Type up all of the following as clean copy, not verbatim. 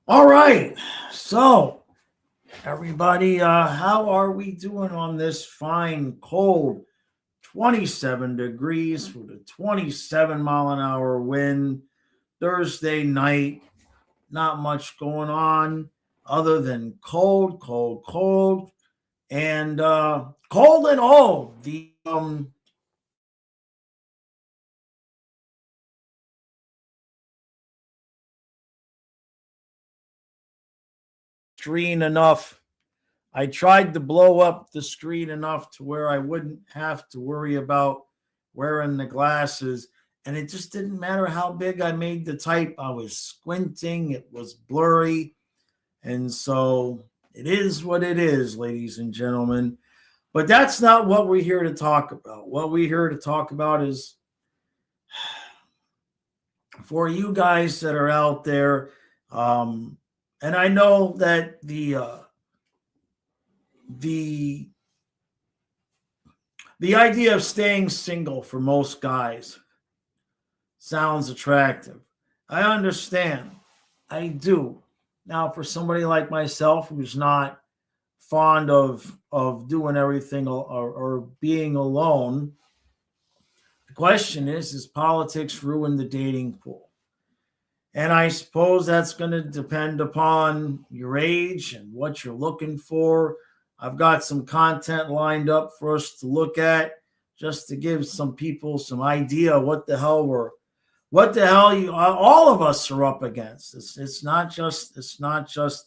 All right. So, everybody, how are we doing on this fine, cold 27 degrees with a 27-mile-an-hour wind Thursday night? Not much going on other than cold, cold, cold, and cold and old. The screen enough. I tried to blow up the screen enough to where I wouldn't have to worry about wearing the glasses. And it just didn't matter how big I made the type. I was squinting, it was blurry. And so it is what it is, ladies and gentlemen. But that's not what we're here to talk about. What we're here to talk about is for you guys that are out there. And I know that the the idea of staying single for most guys sounds attractive. I understand. I do. Now, for somebody like myself who's not fond of doing everything or being alone, the question is politics ruin the dating pool? And I suppose that's going to depend upon your age and what you're looking for. I've got some content lined up for us to look at just to give some people some idea what the hell you all of us are up against. It's not just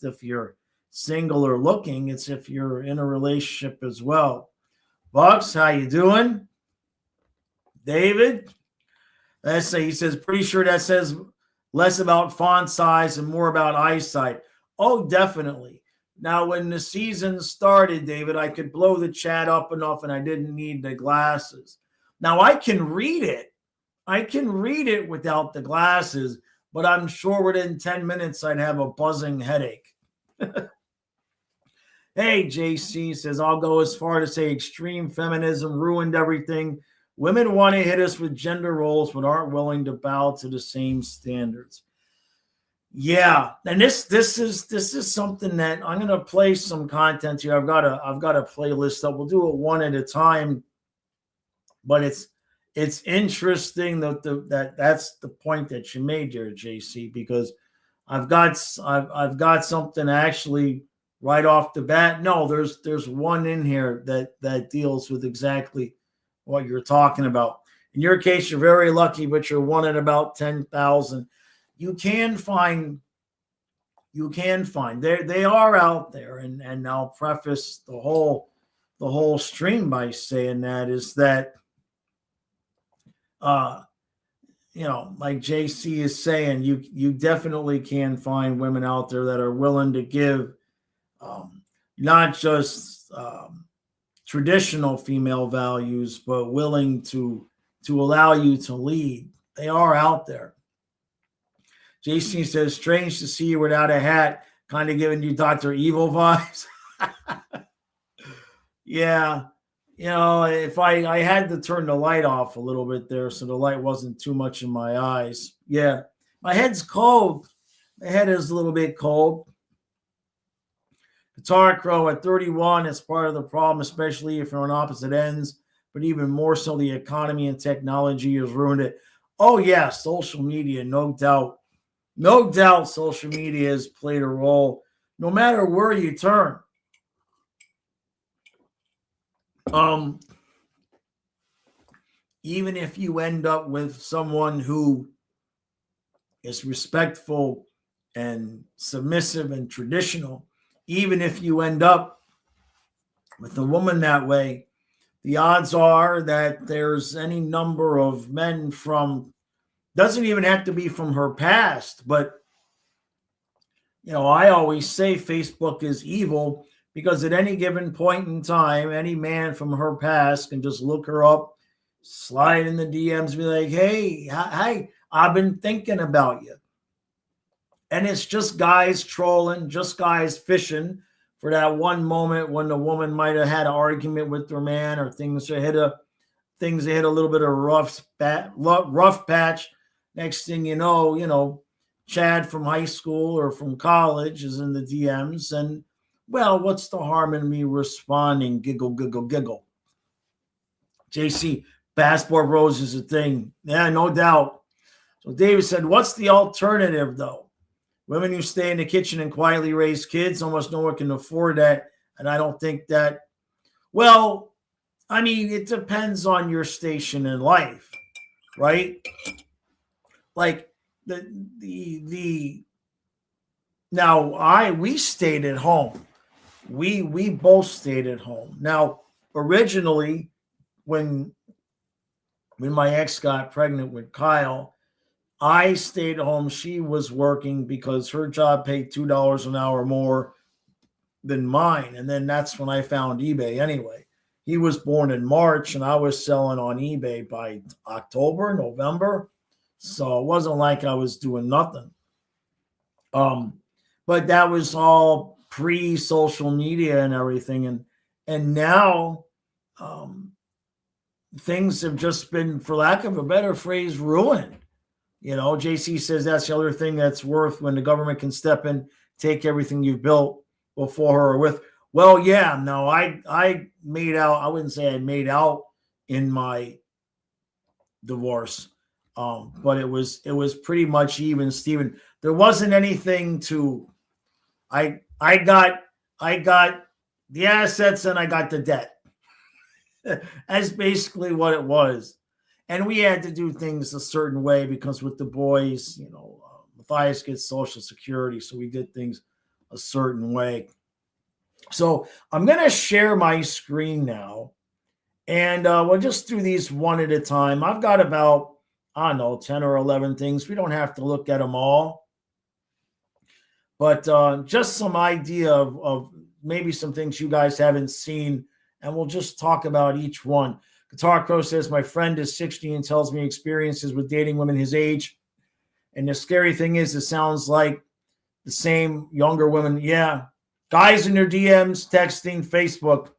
if you're single or looking, it's if you're in a relationship as well. Bucks, how you doing? David? Let's say he says, pretty sure that says less about font size and more about eyesight. Oh, definitely. Now, when the season started, David, I could blow the chat up enough and I didn't need the glasses. Now, I can read it. I can read it without the glasses, but I'm sure within 10 minutes I'd have a buzzing headache. Hey, JC says, I'll go as far to say extreme feminism ruined everything. Women want to hit us with gender roles, but aren't willing to bow to the same standards. Yeah, and this is something that I'm gonna play some content here. I've got a playlist up. We'll do it one at a time, but it's interesting that's the point that you made there, JC, because I've got something actually right off the bat. No, there's one in here that deals with exactly what you're talking about. In your case, you're very lucky, but you're one in about 10,000. You can find they are out there, and I'll preface the whole stream by saying that is that uh like JC is saying, you definitely can find women out there that are willing to give not just traditional female values, but willing to allow you to lead. They are out there. JC says, strange to see you without a hat, kind of giving you Dr. Evil vibes. Yeah. If I had to turn the light off a little bit there so the light wasn't too much in my eyes. Yeah. My head's cold. My head is a little bit cold. Guitar Crow at 31 is part of the problem, especially if you're on opposite ends, but even more so the economy and technology has ruined it. Oh, yeah, social media, no doubt. No doubt social media has played a role no matter where you turn. Um, Even if you end up with someone who is respectful and submissive and traditional, even if you end up with a woman that way, the odds are that there's any number of men from, doesn't even have to be from her past, but I always say Facebook is evil because at any given point in time, any man from her past can just look her up, slide in the DMs, be like, hey, hi, I've been thinking about you. And it's just guys trolling, just guys fishing for that one moment when the woman might have had an argument with their man, or things hit a little bit of rough patch. Next thing you know, Chad from high school or from college is in the DMs, and well, what's the harm in me responding? Giggle, giggle, giggle. JC, passport bros is a thing. Yeah, no doubt. So David said, what's the alternative though? Women who stay in the kitchen and quietly raise kids, almost no one can afford that. And I don't think that, well, I mean, it depends on your station in life, right? Like the now we stayed at home. We both stayed at home. Now, originally, when my ex got pregnant with Kyle, I stayed home. She was working because her job paid $2 an hour more than mine. And then that's when I found eBay anyway. He was born in March and I was selling on eBay by October, November. So it wasn't like I was doing nothing. But that was all pre-social media and everything. And now things have just been, for lack of a better phrase, ruined. You know, JC says that's the other thing that's worth when the government can step in, take everything you've built before her or with. Well, yeah, no, I made out. I wouldn't say I made out in my divorce, but it was pretty much even, Steven. There wasn't anything to. I got the assets and I got the debt. That's basically what it was. And we had to do things a certain way because with the boys, you know, Matthias gets Social Security. So we did things a certain way. So I'm going to share my screen now. And we'll just do these one at a time. I've got about, I don't know, 10 or 11 things. We don't have to look at them all. But just some idea of maybe some things you guys haven't seen. And we'll just talk about each one. Guitar Crow says, my friend is 60 and tells me experiences with dating women his age. And the scary thing is, it sounds like the same younger women. Yeah. Guys in their DMs, texting, Facebook.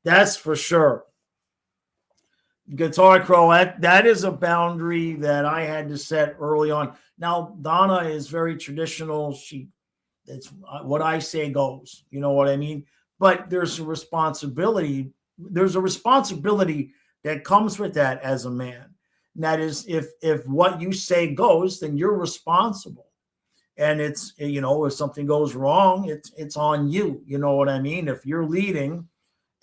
That's for sure. Guitar Crow, that is a boundary that I had to set early on. Now, Donna is very traditional. It's what I say goes. You know what I mean? But there's a responsibility. There's a responsibility that comes with that as a man. And that is, if what you say goes, then you're responsible. And it's, you know, if something goes wrong, it's on you. You know what I mean? If you're leading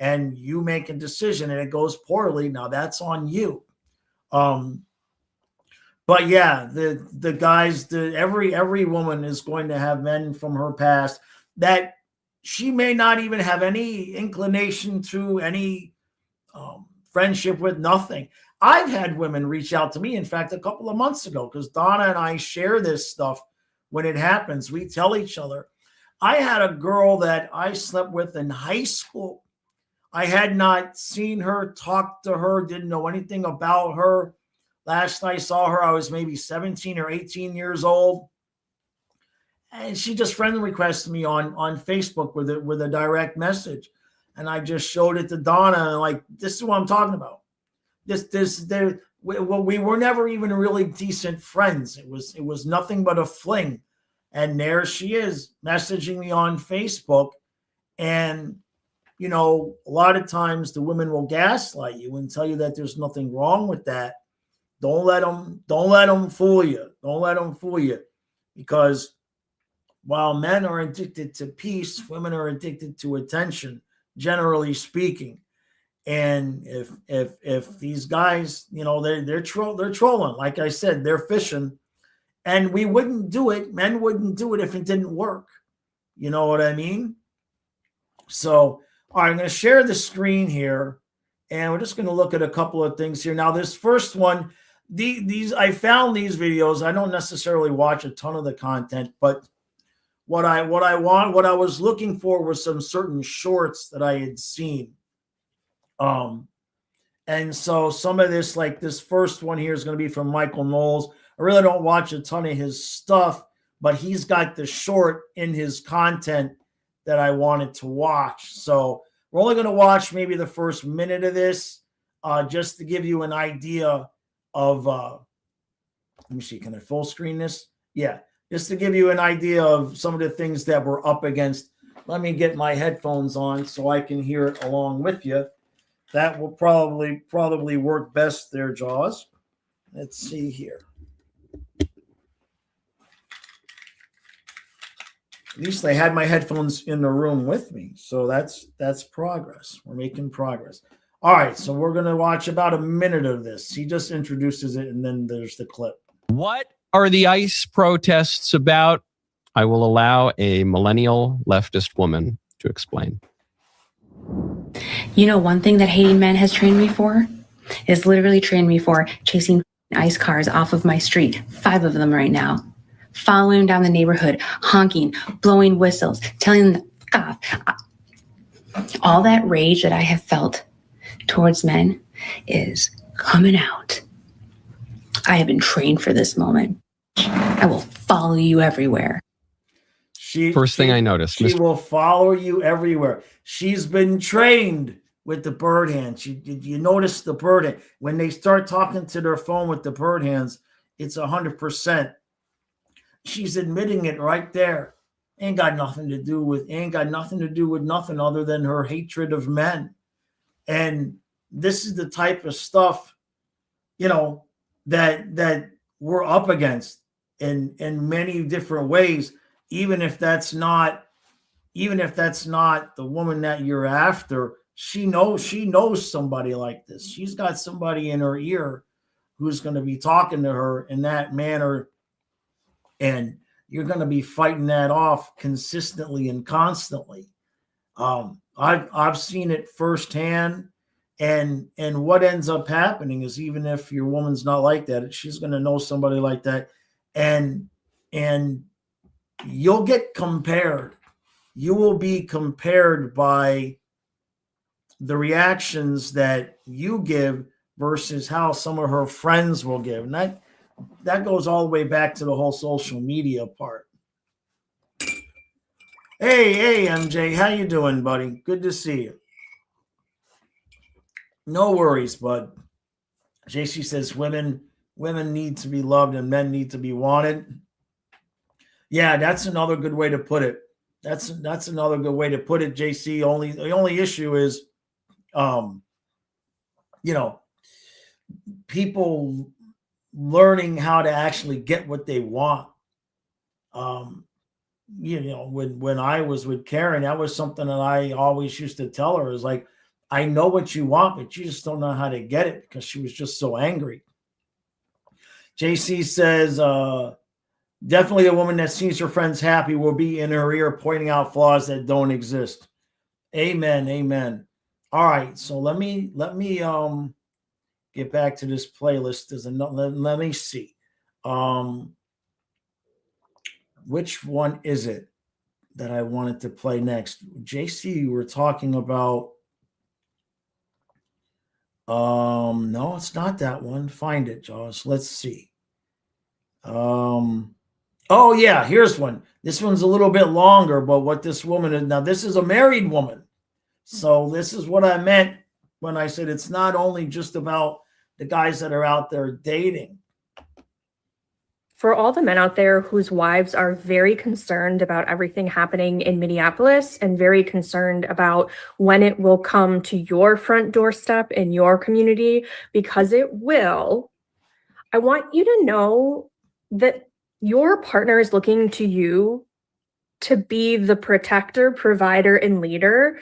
and you make a decision and it goes poorly, now that's on you. But yeah, the guys, every woman is going to have men from her past that she may not even have any inclination to, any friendship with, nothing. I've had women reach out to me, in fact, a couple of months ago, because Donna and I share this stuff when it happens. We tell each other. I had a girl that I slept with in high school. I had not seen her, talked to her, didn't know anything about her. Last I saw her, I was maybe 17 or 18 years old. And she just friend requested me on Facebook with a direct message. And I just showed it to Donna and like, this is what I'm talking about. We were never even really decent friends. It was nothing but a fling. And there she is messaging me on Facebook. And, you know, a lot of times the women will gaslight you and tell you that there's nothing wrong with that. Don't let them fool you. Don't let them fool you. Because while men are addicted to peace, women are addicted to attention, generally speaking. And if these guys, you know, they're trolling, like I said, they're fishing, and we wouldn't do it. Men wouldn't do it if it didn't work. You know what I mean? So, all right, I'm going to share the screen here, and we're just going to look at a couple of things here. Now, this first one, I found these videos. I don't necessarily watch a ton of the content, but what I was looking for was some certain shorts that I had seen. And so some of this, like this first one here, is going to be from Michael Knowles. I really don't watch a ton of his stuff, but he's got the short in his content that I wanted to watch. So we're only going to watch maybe the first minute of this, just to give you an idea of, let me see, can I full screen this? Yeah. just to give you an idea of some of the things that we're up against. Let me get my headphones on so I can hear it along with you. That will probably work best there, Jaws. Let's see here. At least I had my headphones in the room with me. So that's progress. We're making progress. All right, so we're going to watch about a minute of this. He just introduces it, and then there's the clip. What are the ICE protests about? I will allow a millennial leftist woman to explain. You know, one thing that hating men has trained me for is literally trained me for chasing ICE cars off of my street. 5 of them right now. Following them down the neighborhood, honking, blowing whistles, telling them, "F off." All that rage that I have felt towards men is coming out. I have been trained for this moment. I will follow you everywhere. First thing I noticed. She will follow you everywhere. She's been trained with the bird hands. You notice the bird hand. When they start talking to their phone with the bird hands, it's 100%. She's admitting it right there. Ain't got nothing to do with nothing other than her hatred of men. And this is the type of stuff, that we're up against in many different ways, even if that's not the woman that you're after. She knows somebody like this. She's got somebody in her ear who's going to be talking to her in that manner, and you're going to be fighting that off consistently and constantly. I've seen it firsthand, and what ends up happening is, even if your woman's not like that, she's going to know somebody like that, and you'll get compared. You will be compared by the reactions that you give versus how some of her friends will give. And that goes all the way back to the whole social media part. Hey, MJ, how you doing, buddy? Good to see you. No worries, bud. JC says women need to be loved and men need to be wanted. Yeah, that's another good way to put it. That's another good way to put it, JC. The only issue is, people learning how to actually get what they want. When I was with Karen, that was something that I always used to tell her, is like, I know what you want, but you just don't know how to get it, because she was just so angry. JC says, definitely a woman that sees her friends happy will be in her ear pointing out flaws that don't exist. Amen. All right, so let me get back to this playlist. Let me see. Which one is it that I wanted to play next? JC, we're talking about. No, it's not that one. Find it, Josh. Let's see. Oh yeah, here's one. This one's a little bit longer, but what this woman is now, this is a married woman. So this is what I meant when I said it's not only just about the guys that are out there dating. For all the men out there whose wives are very concerned about everything happening in Minneapolis and very concerned about when it will come to your front doorstep in your community, because it will, I want you to know that your partner is looking to you to be the protector, provider, and leader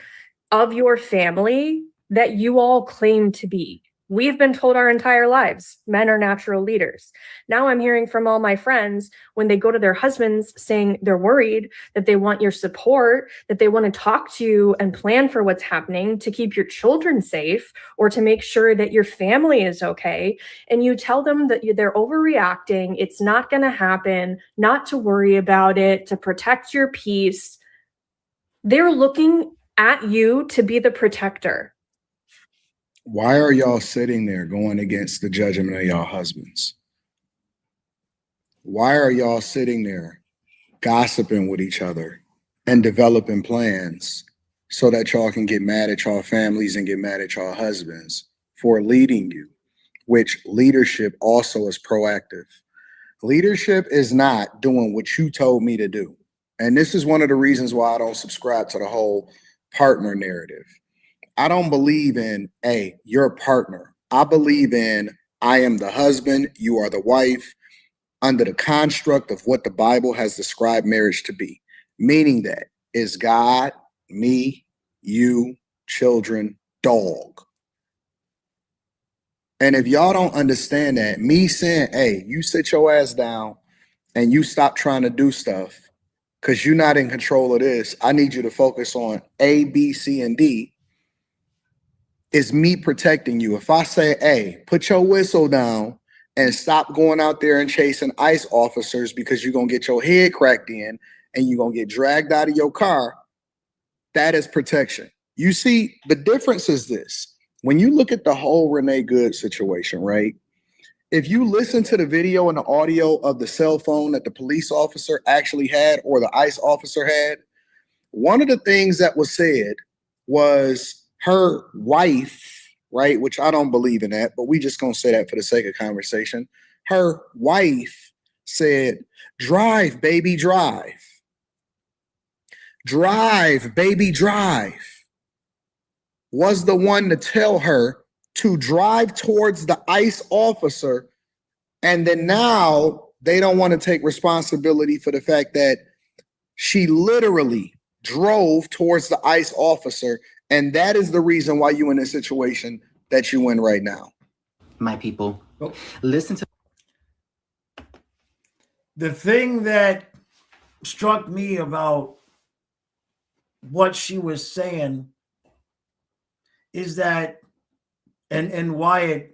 of your family that you all claim to be. We've been told our entire lives, men are natural leaders. Now I'm hearing from all my friends when they go to their husbands saying they're worried, that they want your support, that they want to talk to you and plan for what's happening to keep your children safe or to make sure that your family is okay. And you tell them that they're overreacting, it's not going to happen, not to worry about it, to protect your peace. They're looking at you to be the protector. Why are y'all sitting there going against the judgment of y'all husbands? Why are y'all sitting there gossiping with each other and developing plans so that y'all can get mad at y'all families and get mad at y'all husbands for leading you, which leadership also is proactive. Leadership is not doing what you told me to do. And this is one of the reasons why I don't subscribe to the whole partner narrative. I don't believe in, hey, you're a partner. I believe in, I am the husband, you are the wife, under the construct of what the Bible has described marriage to be. Meaning that is God, me, you, children, dog. And if y'all don't understand that, me saying, hey, you sit your ass down and you stop trying to do stuff because you're not in control of this. I need you to focus on A, B, C, and D. Is me protecting you. If I say, hey, put your whistle down and stop going out there and chasing ICE officers because you're going to get your head cracked in and you're going to get dragged out of your car, that is protection. You see, the difference is this. When you look at the whole Renee Good situation, right? If you listen to the video and the audio of the cell phone that the police officer actually had or the ICE officer had, one of the things that was said was her wife, right? Which I don't believe in that, but we just gonna say that for the sake of conversation. Her wife said, drive, baby, drive. Drive, baby, drive. Was the one to tell her to drive towards the ICE officer. And then now they don't want to take responsibility for the fact that she literally drove towards the ICE officer. And that is the reason why you're in the situation that you're in right now. My people, listen to. The thing that struck me about what she was saying is that, and why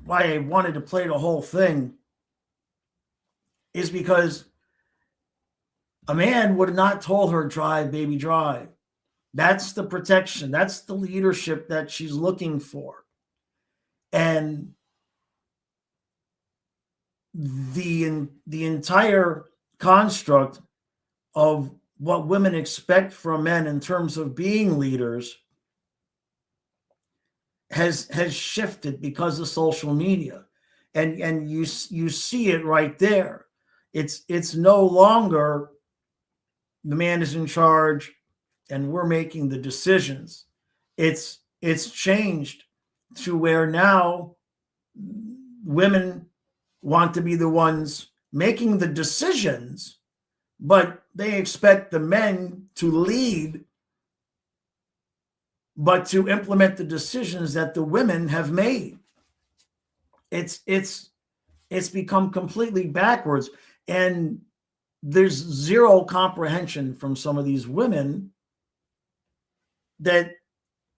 I wanted to play the whole thing is because a man would have not told her, drive, baby, drive. That's the protection. That's the leadership that she's looking for. And the entire construct of what women expect from men in terms of being leaders has shifted because of social media. And you see it right there. It's no longer the man is in charge and we're making the decisions. It's changed to where now women want to be the ones making the decisions, but they expect the men to lead, but to implement the decisions that the women have made. It's become completely backwards, and there's zero comprehension from some of these women that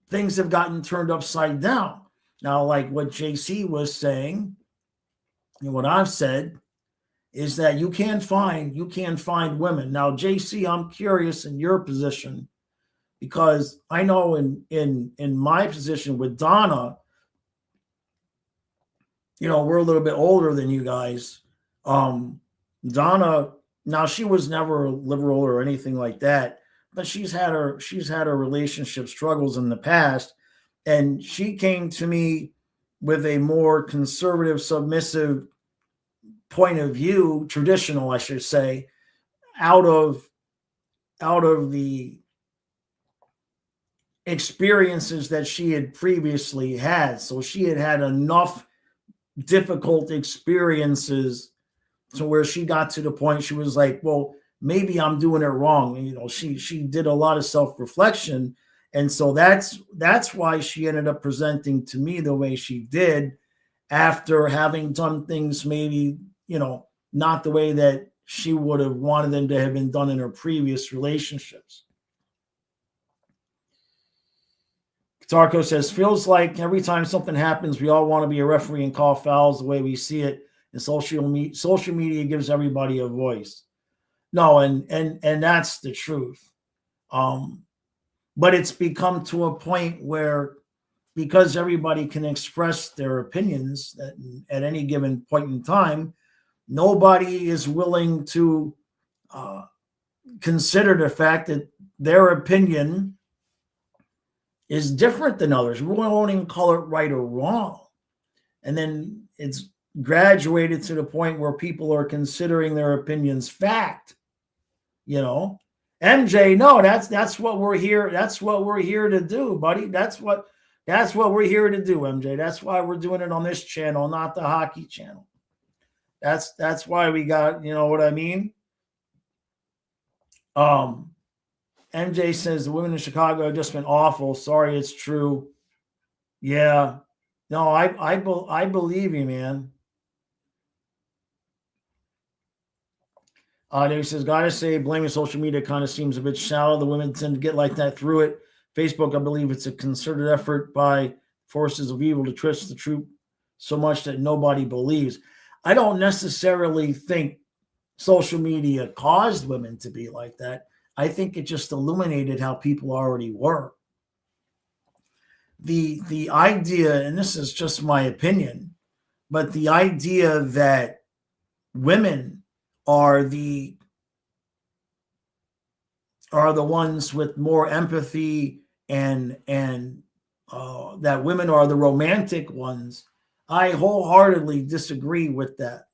things have gotten turned upside down. Now, like what JC was saying, and what I've said is that you can find women. Now, JC, I'm curious in your position, because I know in my position with Donna, we're a little bit older than you guys. Donna, now she was never liberal or anything like that, but she's had her relationship struggles in the past, and she came to me with a more conservative, submissive point of view, traditional, I should say, out of the experiences that she had previously had. So she had enough difficult experiences to where she got to the point she was like, well, maybe I'm doing it wrong. She did a lot of self-reflection. And so that's why she ended up presenting to me the way she did, after having done things maybe, not the way that she would have wanted them to have been done in her previous relationships. Tarko says, feels like every time something happens, we all want to be a referee and call fouls the way we see it. And social media gives everybody a voice. No, and that's the truth. But it's become to a point where, because everybody can express their opinions at any given point in time, nobody is willing to consider the fact that their opinion is different than others. We won't even call it right or wrong. And then it's graduated to the point where people are considering their opinions fact. You know, MJ, no, that's what we're here. That's what we're here to do, buddy. That's what we're here to do, MJ. That's why we're doing it on this channel, not the hockey channel. That's why we got, you know what I mean? MJ says the women in Chicago have just been awful. Sorry, it's true. Yeah. No, I believe you, man. Dave says, gotta say, blaming social media kind of seems a bit shallow. The women tend to get like that through it. Facebook, I believe it's a concerted effort by forces of evil to twist the truth so much that nobody believes. I don't necessarily think social media caused women to be like that. I think it just illuminated how people already were. The idea, and this is just my opinion, but the idea that women are the ones with more empathy and that women are the romantic ones, I wholeheartedly disagree with that.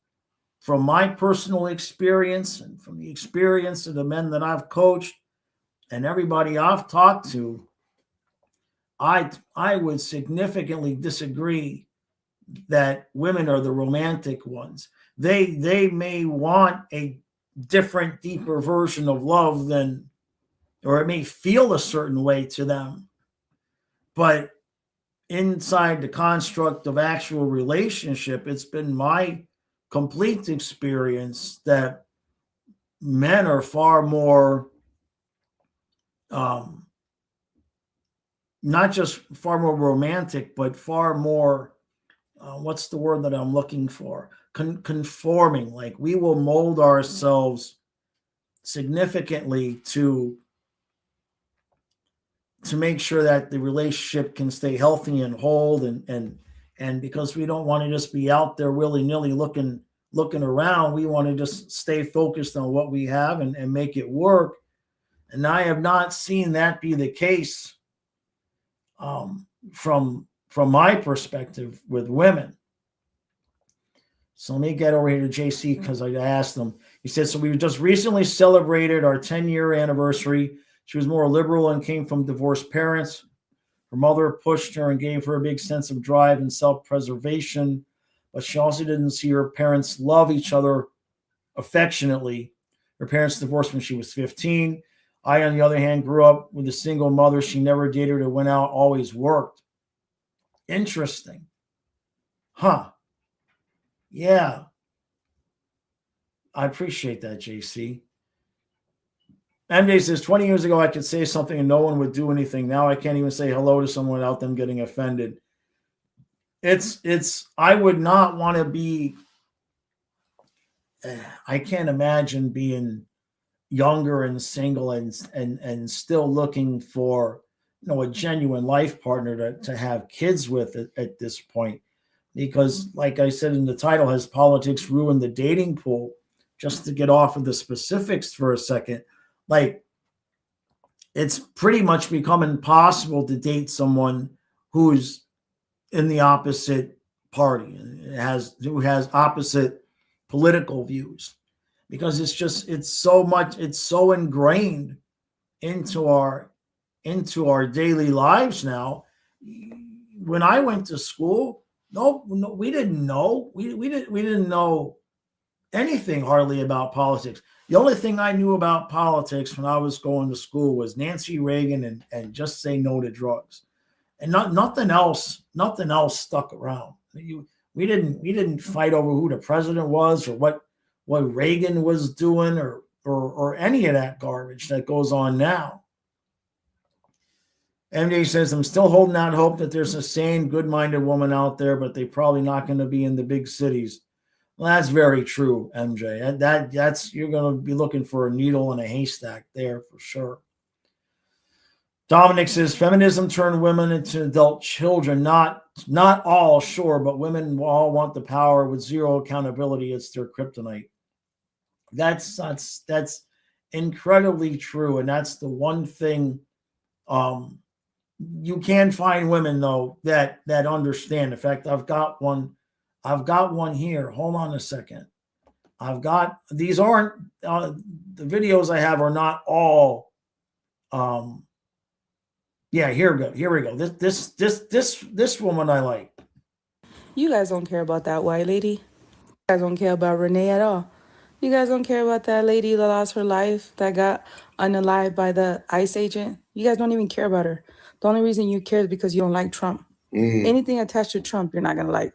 From my personal experience and from the experience of the men that I've coached and everybody I've talked to, I would significantly disagree that women are the romantic ones. They may want a different, deeper version of love than, or it may feel a certain way to them, but inside the construct of actual relationship, it's been my complete experience that men are far more, not just far more romantic, but far more, what's the word that I'm looking for? Conforming. Like we will mold ourselves significantly to make sure that the relationship can stay healthy and whole, and because we don't want to just be out there willy-nilly looking around, we want to just stay focused on what we have and make it work. And I have not seen that be the case from my perspective with women. So let me get over here to JC because I asked him. He said, so we just recently celebrated our 10-year anniversary. She was more liberal and came from divorced parents. Her mother pushed her and gave her a big sense of drive and self-preservation, but she also didn't see her parents love each other affectionately. Her parents divorced when she was 15. I, on the other hand, grew up with a single mother. She never dated or went out, always worked. Interesting. Huh. Yeah. I appreciate that, JC. MJ says, 20 years ago, I could say something and no one would do anything. Now I can't even say hello to someone without them getting offended. I would not want to be, I can't imagine being younger and single and still looking for, a genuine life partner to have kids with at this point. Because like I said in the title, has politics ruined the dating pool? Just to get off of the specifics for a second, like it's pretty much become impossible to date someone who's in the opposite party, who has opposite political views, because it's so ingrained into our daily lives now. When I went to school, no, we didn't know. We didn't know anything hardly about politics. The only thing I knew about politics when I was going to school was Nancy Reagan and just say no to drugs, and nothing else stuck around. We didn't fight over who the president was or what Reagan was doing or any of that garbage that goes on now. MJ says, I'm still holding out hope that there's a sane, good-minded woman out there, but they're probably not going to be in the big cities. Well, that's very true, MJ. That's you're going to be looking for a needle in a haystack there for sure. Dominic says, feminism turned women into adult children. Not all, sure, but women all want the power with zero accountability. It's their kryptonite. That's incredibly true, and that's the one thing. You can find women though that understand. In fact, I've got one I've got one here. Hold on a second. I've got, these aren't, the videos I have are not all, yeah, here we go. Here we go. This woman I like. You guys don't care about that white lady. You guys don't care about Renee at all. You guys don't care about that lady that lost her life, that got unalived by the ICE agent. You guys don't even care about her. The only reason you care is because you don't like Trump. Anything attached to Trump, you're not going to like.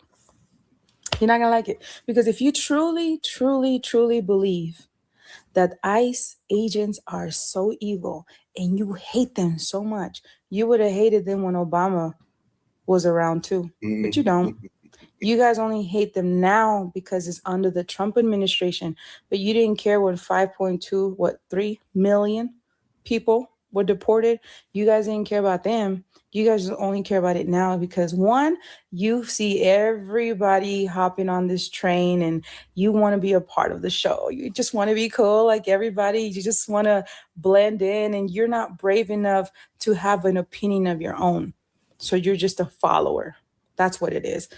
You're not going to like it. Because if you truly, truly, truly believe that ICE agents are so evil and you hate them so much, you would have hated them when Obama was around too. But you don't. You guys only hate them now because it's under the Trump administration, but you didn't care when 3 million people were deported. You guys didn't care about them. You guys only care about it now because, one, you see everybody hopping on this train and you want to be a part of the show. You just want to be cool like everybody. You just want to blend in, and you're not brave enough to have an opinion of your own. So you're just a follower. That's what it is.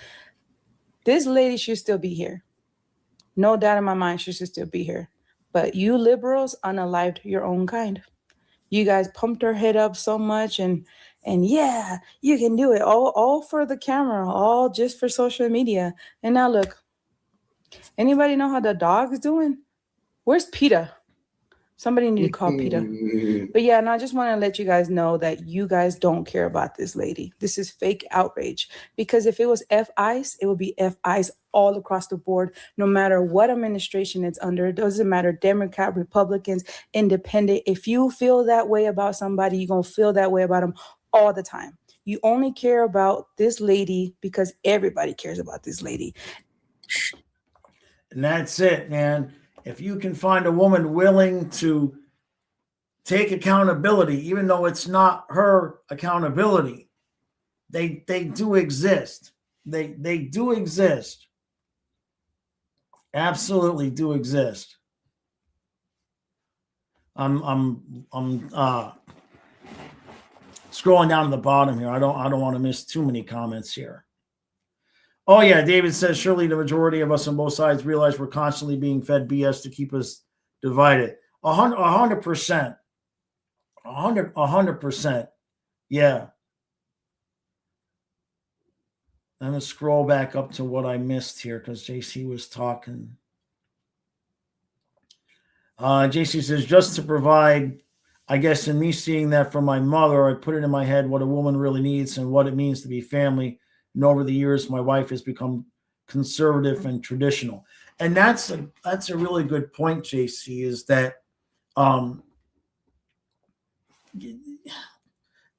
This lady should still be here. No doubt in my mind, she should still be here. But you liberals unalived your own kind. You guys pumped her head up so much and yeah, you can do it. All for the camera, all just for social media. And now look, anybody know how the dog's doing? Where's PETA? Somebody need to call PETA. But yeah, and I just want to let you guys know that you guys don't care about this lady. This is fake outrage. Because if it was F-ICE, it would be F-ICE all across the board, no matter what administration it's under. It doesn't matter, Democrat, Republicans, independent. If you feel that way about somebody, you're going to feel that way about them all the time. You only care about this lady because everybody cares about this lady. And that's it, man. If you can find a woman willing to take accountability, even though it's not her accountability, they do exist. They do exist. Absolutely do exist. I'm scrolling down to the bottom here. I don't want to miss too many comments here. Oh, yeah, David says, surely the majority of us on both sides realize we're constantly being fed BS to keep us divided. 100%. 100%. Yeah. I'm going to scroll back up to what I missed here because JC was talking. JC says, just to provide, I guess, in me seeing that from my mother, I put it in my head what a woman really needs and what it means to be family. And over the years, my wife has become conservative and traditional. And that's a really good point, JC, is that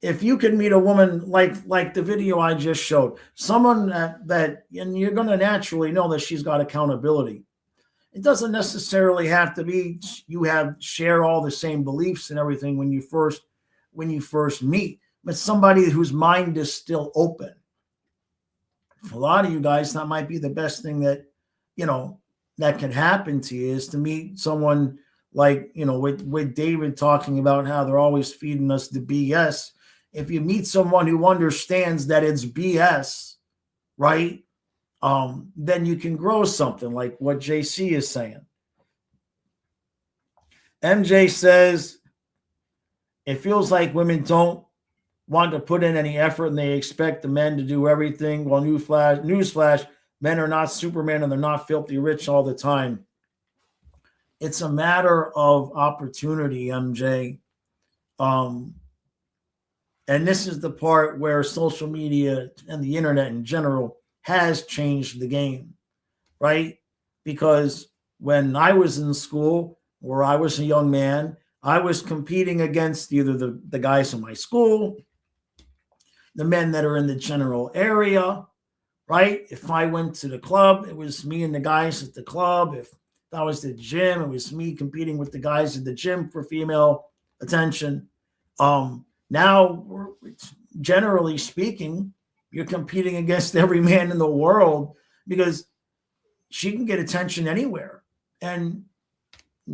if you can meet a woman like the video I just showed, someone that and you're going to naturally know that she's got accountability. It doesn't necessarily have to be you share all the same beliefs and everything when you first meet, but somebody whose mind is still open. For a lot of you guys, that might be the best thing that that can happen to you, is to meet someone like with David talking about how they're always feeding us the BS. If you meet someone who understands that it's BS, right? Then you can grow something like what JC is saying. MJ says, it feels like women don't want to put in any effort and they expect the men to do everything. Well, newsflash, men are not Superman and they're not filthy rich all the time. It's a matter of opportunity, MJ. And this is the part where social media and the internet in general has changed the game, right? Because when I was in school or I was a young man, I was competing against either the guys in my school, the men that are in the general area, right? If I went to the club, it was me and the guys at the club. If I was at the gym, it was me competing with the guys at the gym for female attention. Now, generally speaking, you're competing against every man in the world because she can get attention anywhere. And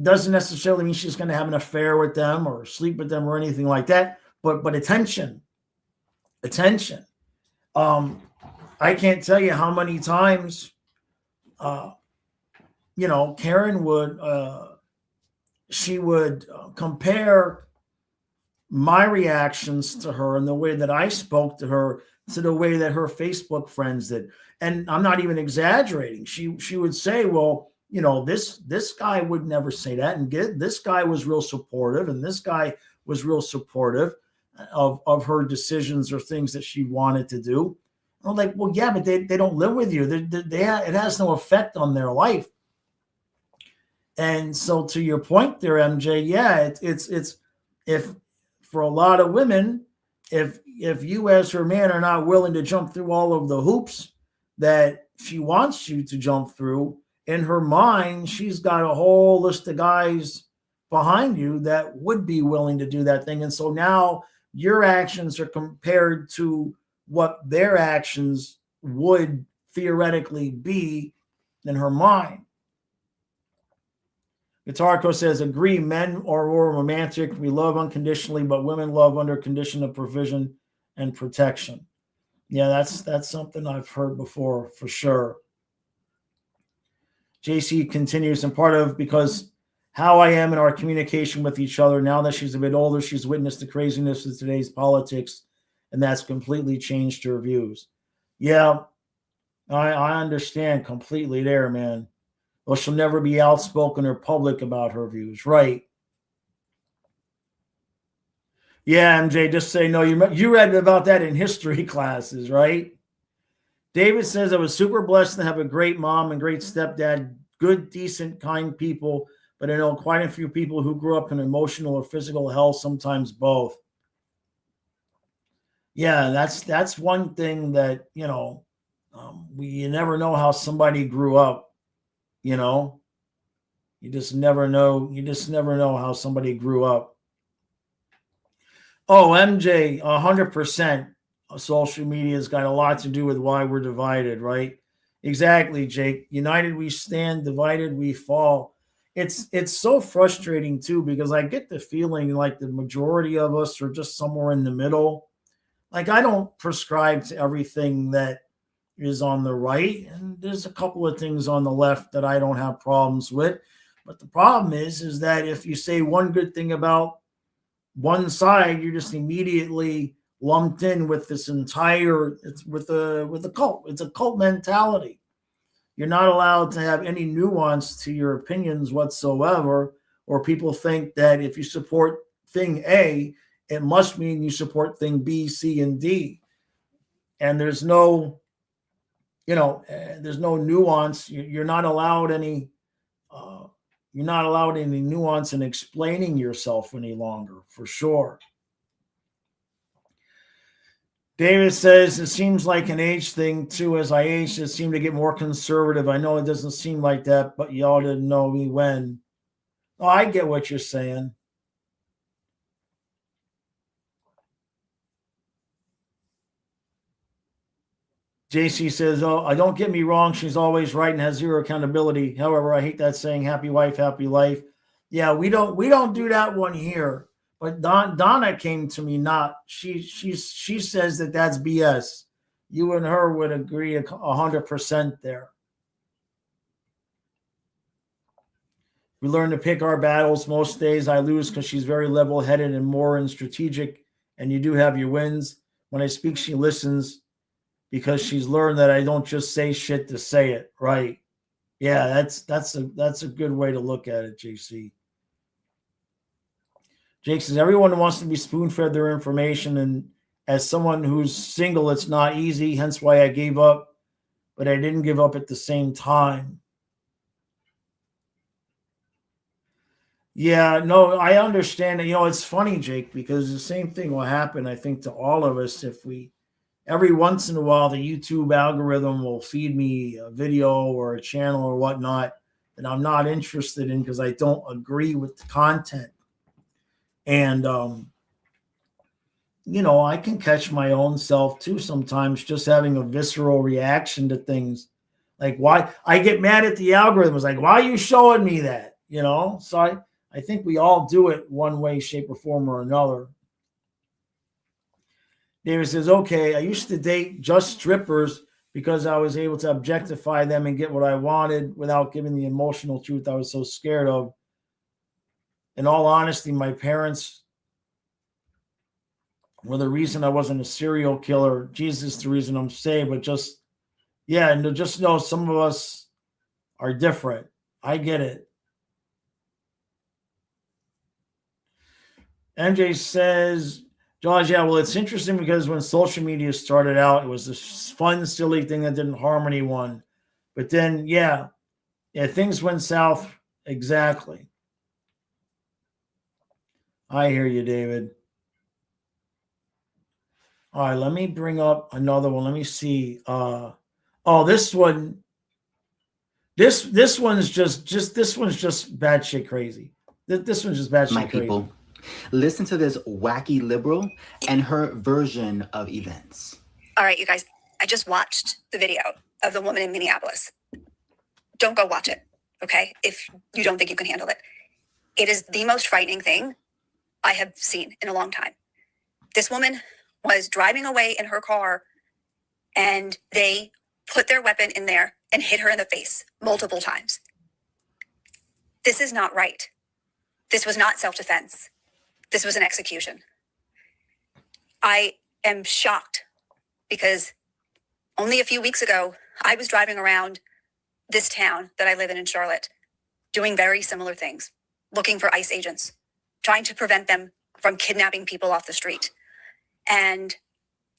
doesn't necessarily mean she's going to have an affair with them or sleep with them or anything like that. But attention. I can't tell you how many times Karen would, she would compare my reactions to her and the way that I spoke to her to the way that her Facebook friends did. And I'm not even exaggerating. She would say, well, this guy would never say that. And this guy was real supportive. And this guy was real supportive of her decisions or things that she wanted to do. And I'm like, well, yeah, but they don't live with you. It has no effect on their life. And so to your point there, MJ, yeah, it's if for a lot of women, if you as her man are not willing to jump through all of the hoops that she wants you to jump through, in her mind, she's got a whole list of guys behind you that would be willing to do that thing. And so now your actions are compared to what their actions would theoretically be in her mind. Guitarco says, agree, men are more romantic. We love unconditionally, but women love under condition of provision and protection. Yeah, that's something I've heard before for sure. JC continues, and part of because how I am in our communication with each other, now that she's a bit older, she's witnessed the craziness of today's politics, and that's completely changed her views. Yeah, I understand completely there, man. Well, she'll never be outspoken or public about her views. Right. Yeah, MJ, just say no. You read about that in history classes, right? David says, I was super blessed to have a great mom and great stepdad, good, decent, kind people, but I know quite a few people who grew up in emotional or physical hell, sometimes both. Yeah, that's one thing that, you never know how somebody grew up. You just never know. You just never know how somebody grew up. Oh, MJ, 100%. Social media has got a lot to do with why we're divided, right? Exactly, Jake. United we stand, divided we fall. It's so frustrating too, because I get the feeling like the majority of us are just somewhere in the middle. Like, I don't prescribe to everything that is on the right, and there's a couple of things on the left that I don't have problems with. But the problem is that if you say one good thing about one side, you're just immediately lumped in with this entire, it's with a cult. It's a cult mentality. You're not allowed to have any nuance to your opinions whatsoever, or people think that if you support thing A, it must mean you support thing B, C, and D. And there's no, there's no nuance. You're not allowed any nuance in explaining yourself any longer, for sure. David says, it seems like an age thing too. As I age, it seemed to get more conservative. I know it doesn't seem like that, but y'all didn't know me when. Oh, I get what you're saying. JC says, oh, I don't get me wrong. She's always right and has zero accountability. However, I hate that saying, happy wife, happy life. Yeah, we don't do that one here. But Donna came to me not. She says that that's BS. You and her would agree 100% there. We learn to pick our battles. Most days I lose because she's very level-headed and more and strategic. And you do have your wins. When I speak, she listens because she's learned that I don't just say shit to say it. Right? Yeah, that's a good way to look at it, JC. Jake says, everyone wants to be spoon-fed their information, and as someone who's single, it's not easy, hence why I gave up, but I didn't give up at the same time. Yeah, no, I understand. It's funny, Jake, because the same thing will happen, I think, to all of us if every once in a while, the YouTube algorithm will feed me a video or a channel or whatnot that I'm not interested in because I don't agree with the content. And, I can catch my own self too sometimes, just having a visceral reaction to things. Like, why I get mad at the algorithm. It's like, why are you showing me that? So I think we all do it one way, shape, or form or another. David says, okay, I used to date just strippers because I was able to objectify them and get what I wanted without giving the emotional truth I was so scared of. In all honesty, my parents were the reason I wasn't a serial killer. Jesus, the reason I'm saved, but just, yeah, and to just know some of us are different. I get it. MJ says, George, yeah, well, it's interesting because when social media started out, it was this fun, silly thing that didn't harm anyone. But then, yeah, things went south. Exactly. I hear you, David. All right, let me bring up another one. Let me see. This one. This one's just this one's just batshit crazy. This one's just batshit My crazy. people, listen to this wacky liberal and her version of events. All right, you guys, I just watched the video of the woman in Minneapolis. Don't go watch it, okay? If you don't think you can handle it. It is the most frightening thing I have seen in a long time. This woman was driving away in her car and they put their weapon in there and hit her in the face multiple times. This is not right. This was not self-defense. This was an execution. I am shocked because only a few weeks ago, I was driving around this town that I live in Charlotte, doing very similar things, looking for ICE agents, trying to prevent them from kidnapping people off the street. And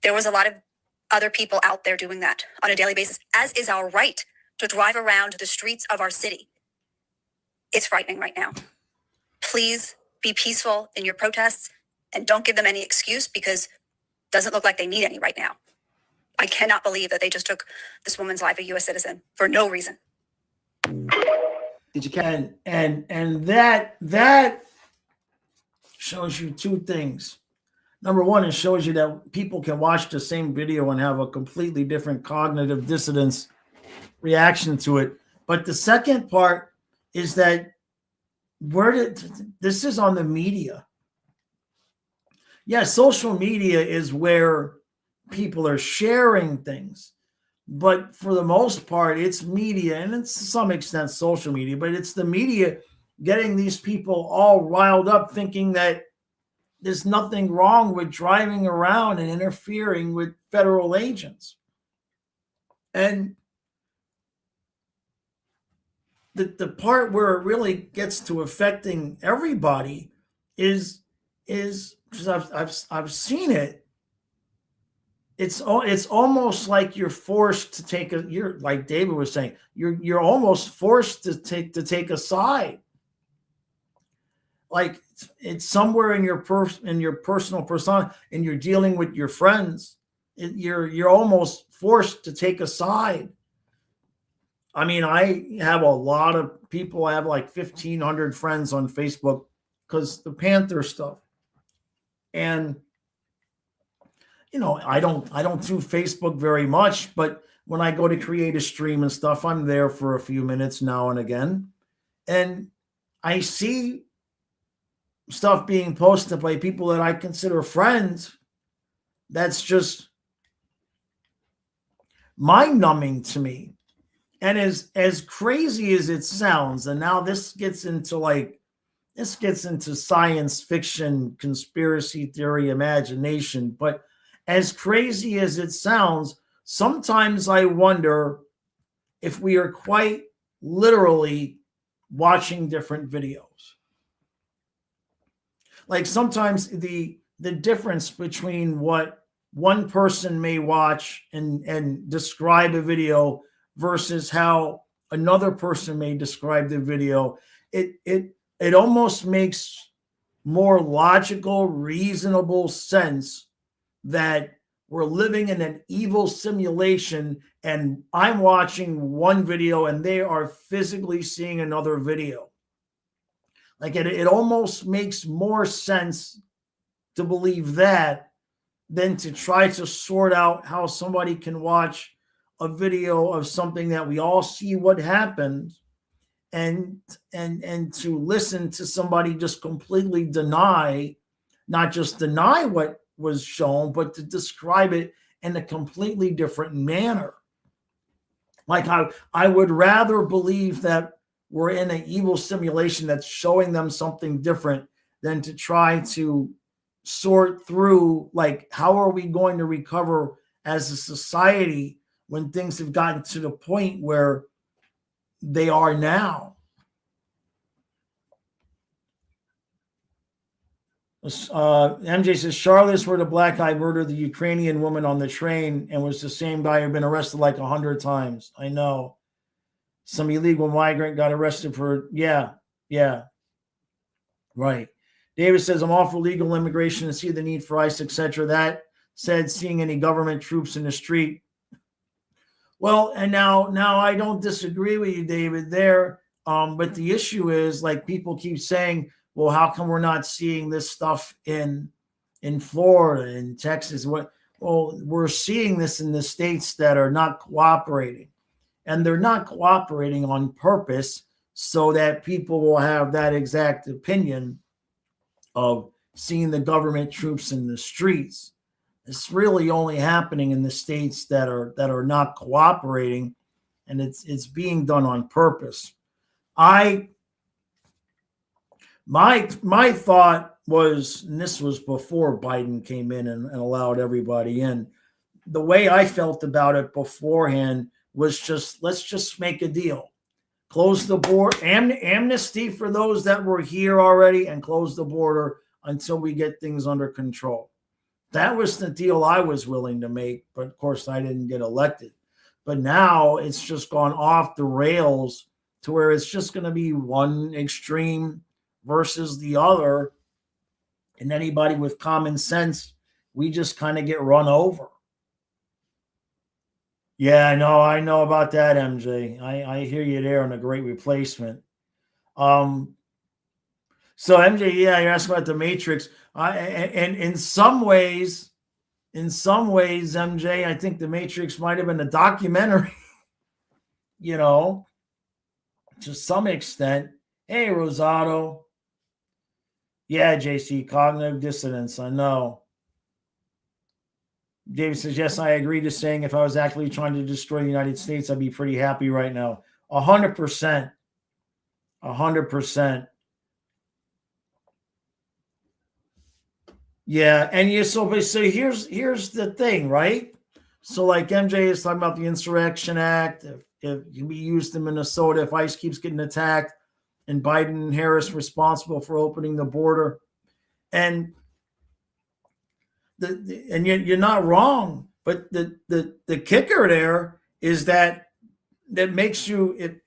there was a lot of other people out there doing that on a daily basis, as is our right to drive around the streets of our city. It's frightening right now. Please be peaceful in your protests and don't give them any excuse because it doesn't look like they need any right now. I cannot believe that they just took this woman's life, a U.S. citizen, for no reason. Did you catch? And that shows you two things. Number one, it shows you that people can watch the same video and have a completely different cognitive dissonance reaction to it. But the second part is that this is on the media. Yeah, social media is where people are sharing things. But for the most part, it's media, and it's to some extent social media, but it's the media getting these people all riled up thinking that there's nothing wrong with driving around and interfering with federal agents. And the part where it really gets to affecting everybody is because I've seen it. It's almost like you're forced to take you're like David was saying, you're almost forced to take a side. Like it's somewhere in your personal persona, and you're dealing with your friends. You're almost forced to take a side. I mean, I have a lot of people. I have like 1,500 friends on Facebook because the Panther stuff, and I don't do Facebook very much, but when I go to create a stream and stuff, I'm there for a few minutes now and again, and I see stuff being posted by people that I consider friends. That's just mind-numbing to me. And as crazy as it sounds, and now this gets into science fiction, conspiracy theory, imagination, but as crazy as it sounds, sometimes I wonder if we are quite literally watching different videos. Like sometimes the difference between what one person may watch and describe a video versus how another person may describe the video, it almost makes more logical, reasonable sense that we're living in an evil simulation and I'm watching one video and they are physically seeing another video. Like it almost makes more sense to believe that than to try to sort out how somebody can watch a video of something that we all see what happened and to listen to somebody just completely not just deny what was shown, but to describe it in a completely different manner. Like I would rather believe that we're in an evil simulation that's showing them something different than to try to sort through, like, how are we going to recover as a society when things have gotten to the point where they are now. MJ says Charlotte's where the black guy murdered the Ukrainian woman on the train and was the same guy who'd been arrested like 100 times. I know. Some illegal migrant got arrested for, yeah, right. David says, I'm all for legal immigration and see the need for ICE, etc. That said, seeing any government troops in the street. Well, and now I don't disagree with you, David, there. But the issue is, like, people keep saying, well, how come we're not seeing this stuff in Florida, in Texas? Well, we're seeing this in the states that are not cooperating. And they're not cooperating on purpose so that people will have that exact opinion of seeing the government troops in the streets. It's really only happening in the states that are not cooperating, and it's being done on purpose. My thought was, and this was before Biden came in and allowed everybody in, the way I felt about it beforehand was just, let's just make a deal. Close the border, amnesty for those that were here already, and close the border until we get things under control. That was the deal I was willing to make, but of course I didn't get elected. But now it's just gone off the rails to where it's just going to be one extreme versus the other. And anybody with common sense, we just kind of get run over. Yeah, I know about that, MJ. I hear you there on a great replacement. So MJ, yeah, you're asking about the Matrix. And in some ways, MJ, I think the Matrix might have been a documentary, to some extent. Hey, Rosado. Yeah, JC, cognitive dissonance. I know. David says, yes, I agree to saying if I was actually trying to destroy the United States, I'd be pretty happy right now. 100%. 100%. Yeah, and so here's the thing, right? So like MJ is talking about the Insurrection Act, if can be used in Minnesota, if ICE keeps getting attacked, and Biden and Harris responsible for opening the border, and you're not wrong, but the kicker there is that makes you it.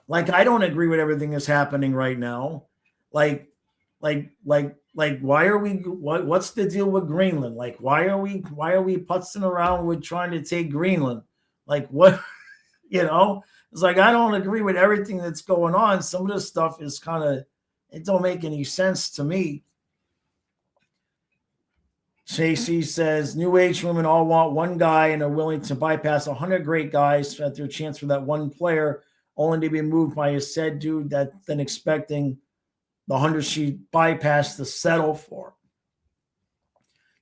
Like, I don't agree with everything that's happening right now. Like, why are we? What's the deal with Greenland? Like, why are we putzing around with trying to take Greenland? Like, what? It's like, I don't agree with everything that's going on. Some of this stuff is it don't make any sense to me. JC says, New Age women all want one guy and are willing to bypass 100 great guys at their chance for that one player, only to be moved by a said dude that then expecting the 100 she bypassed to settle for.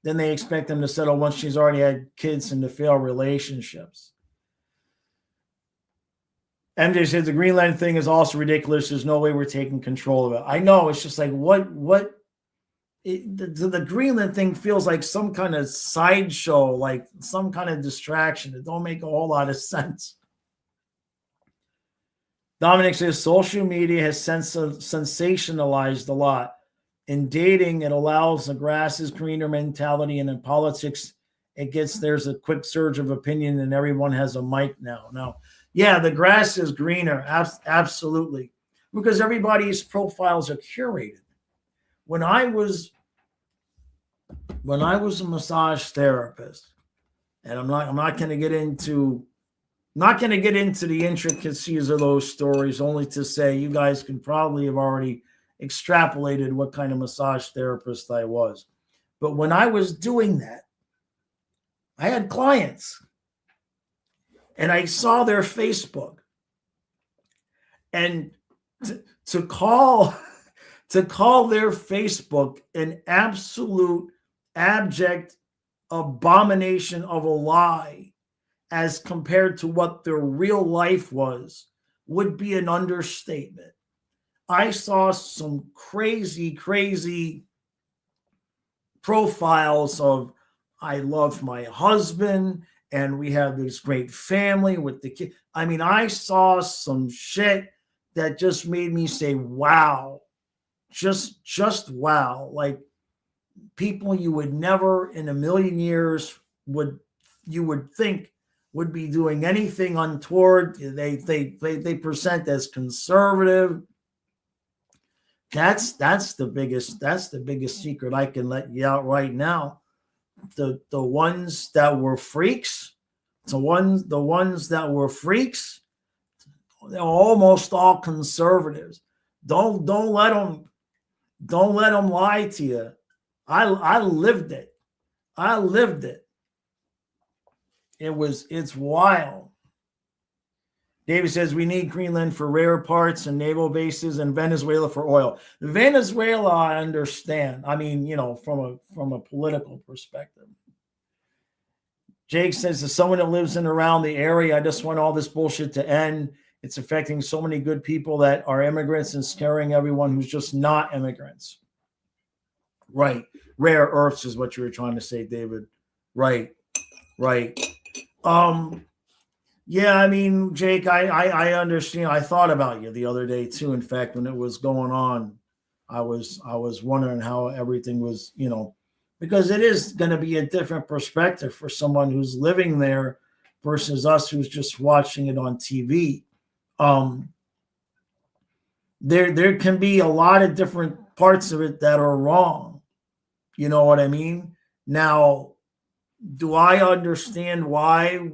Then they expect them to settle once she's already had kids and to fail relationships. MJ says the Greenland thing is also ridiculous. There's no way we're taking control of it. I know. It's just like, the Greenland thing feels like some kind of sideshow, like some kind of distraction. It don't make a whole lot of sense. Dominic says social media has sensationalized a lot. In dating, it allows the grass is greener mentality, and in politics, there's a quick surge of opinion, and everyone has a mic now. Now, yeah, the grass is greener, absolutely, because everybody's profiles are curated. When I was a massage therapist, and I'm not going to get into the intricacies of those stories, only to say you guys can probably have already extrapolated what kind of massage therapist I was. But when I was doing that, I had clients and I saw their Facebook, and to call their Facebook an absolute abject abomination of a lie as compared to what their real life was would be an understatement. I saw some crazy, crazy profiles of I love my husband and we have this great family with the kid. I mean, I saw some shit that just made me say, wow, just wow. Like people you would never in a million years would think would be doing anything untoward. They present as conservative. That's the biggest secret I can let you out right now. The ones that were freaks, the ones that were freaks, they're almost all conservatives. Don't let them lie to you. I lived it. I lived it. It's wild. David says we need Greenland for rare parts and naval bases, and Venezuela for oil. Venezuela, I understand. I mean, from a political perspective. Jake says, as someone that lives in around the area, I just want all this bullshit to end. It's affecting so many good people that are immigrants and scaring everyone who's just not immigrants. Right. Rare earths is what you were trying to say, David. Right. Yeah, I mean, Jake, I understand. I thought about you the other day too. In fact, when it was going on, I was wondering how everything was, because it is going to be a different perspective for someone who's living there versus us who's just watching it on TV. There can be a lot of different parts of it that are wrong. You know what I mean? Now, do I understand why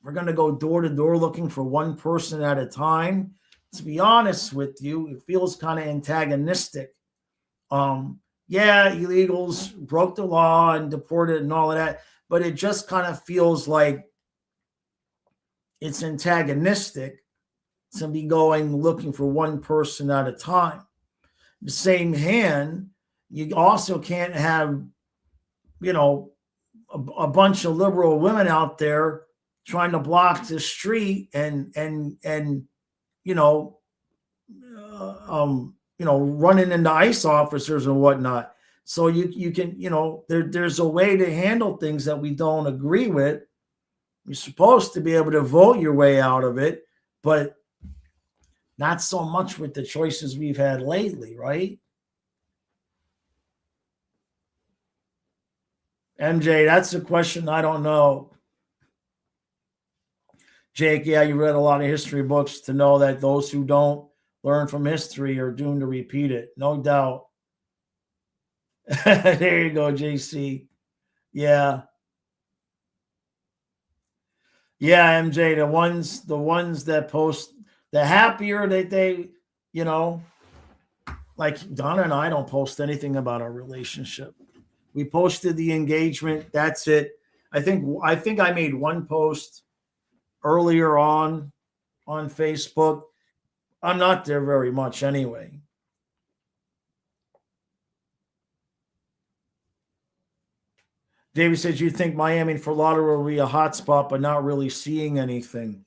we're going to go door to door looking for one person at a time? To be honest with you, it feels kind of antagonistic. Yeah, illegals broke the law and deported and all of that, but it just kind of feels like it's antagonistic to be going looking for one person at a time. The same hand, you also can't have, a bunch of liberal women out there trying to block the street and running into ICE officers and whatnot. So you can, there's a way to handle things that we don't agree with. You're supposed to be able to vote your way out of it, but not so much with the choices we've had lately, right? MJ, that's a question I don't know. Jake, yeah, you read a lot of history books to know that those who don't learn from history are doomed to repeat it. No doubt. There you go, JC. Yeah. Yeah, MJ, the ones that post, the happier that they, like Donna and I don't post anything about our relationship. We posted the engagement. That's it. I think I made one post earlier on Facebook. I'm not there very much anyway. David says, you think Miami and Fort Lauderdale will be a hot spot, but not really seeing anything.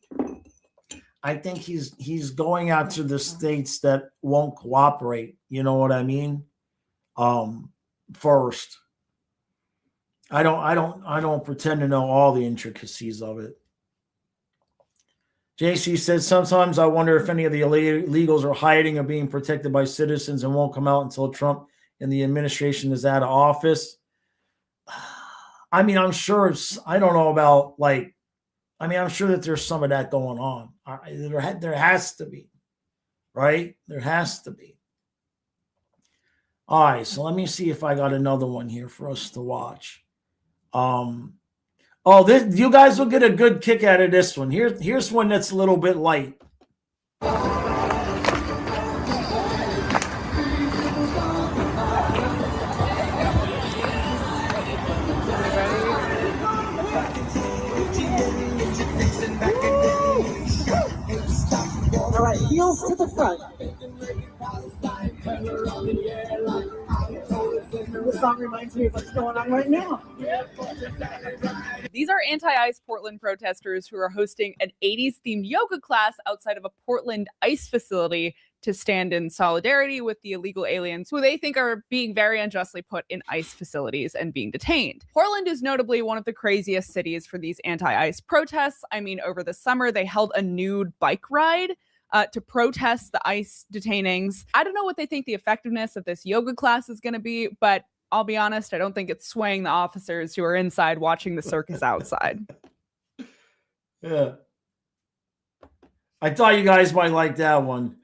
I think he's going out to the states that won't cooperate. You know what I mean? First. I don't pretend to know all the intricacies of it. JC says, sometimes I wonder if any of the illegals are hiding or being protected by citizens and won't come out until Trump and the administration is out of office. I mean, I'm sure I don't know about I'm sure that there's some of that going on. There has to be, right? There has to be. All right, so let me see if I got another one here for us to watch. You guys will get a good kick out of this one. Here's one that's a little bit light. All right, heels to the front. This song reminds me of what's going on right now. These are anti-ICE Portland protesters who are hosting an 80s themed yoga class outside of a Portland ICE facility to stand in solidarity with the illegal aliens who they think are being very unjustly put in ICE facilities and being detained. Portland is notably one of the craziest cities for these anti-ICE protests. I mean, over the summer, they held a nude bike ride to protest the ICE detainings. I don't know what they think the effectiveness of this yoga class is going to be, but I'll be honest, I don't think it's swaying the officers who are inside watching the circus outside. Yeah. I thought you guys might like that one.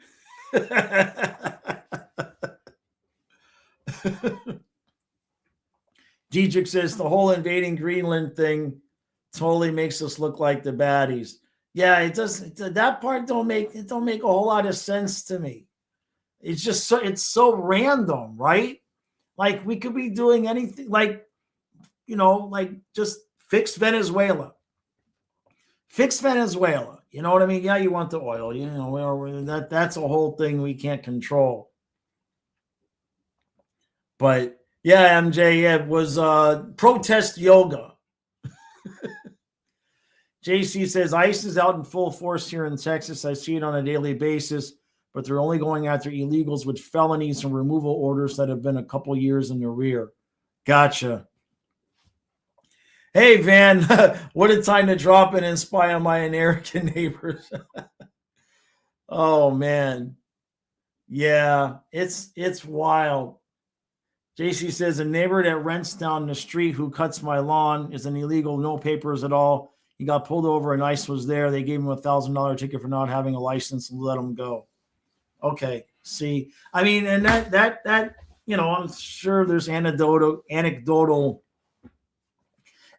Dietrich says the whole invading Greenland thing totally makes us look like the baddies. Yeah, it does. That part don't make a whole lot of sense to me. It's just it's so random, right? Like we could be doing anything, like just fix Venezuela. Fix Venezuela. You know what I mean? Yeah, you want the oil. That's a whole thing we can't control. But yeah, MJ, it was protest yoga. JC says ICE is out in full force here in Texas. I see it on a daily basis, but they're only going after illegals with felonies and removal orders that have been a couple years in the rear. Gotcha. Hey, Van, what a time to drop in and spy on my American neighbors. Oh, man. Yeah, it's wild. JC says a neighbor that rents down the street who cuts my lawn is an illegal, no papers at all. He got pulled over and ICE was there. They gave him $1,000 ticket for not having a license and let him go. Okay. See, I mean, and that I'm sure there's anecdotal,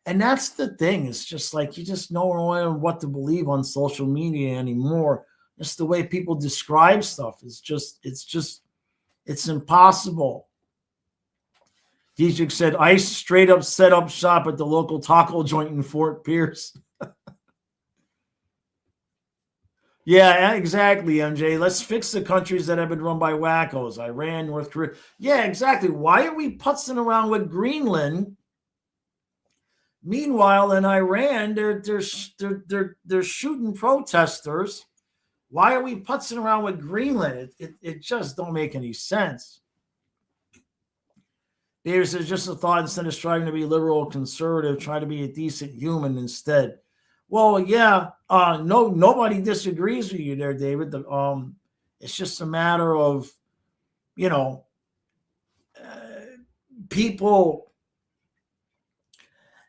and that's the thing. It's just like you just don't know what to believe on social media anymore. Just the way people describe stuff is it's impossible. Dietrich said ICE straight up set up shop at the local taco joint in Fort Pierce. Yeah, exactly, MJ. Let's fix the countries that have been run by wackos. Iran, North Korea. Yeah, exactly. Why are we putzing around with Greenland? Meanwhile, in Iran, they're shooting protesters. Why are we putzing around with Greenland? It just don't make any sense. There's just a thought, instead of striving to be liberal or conservative, try to be a decent human instead. Well, yeah, nobody disagrees with you there, David. It's just a matter of, people.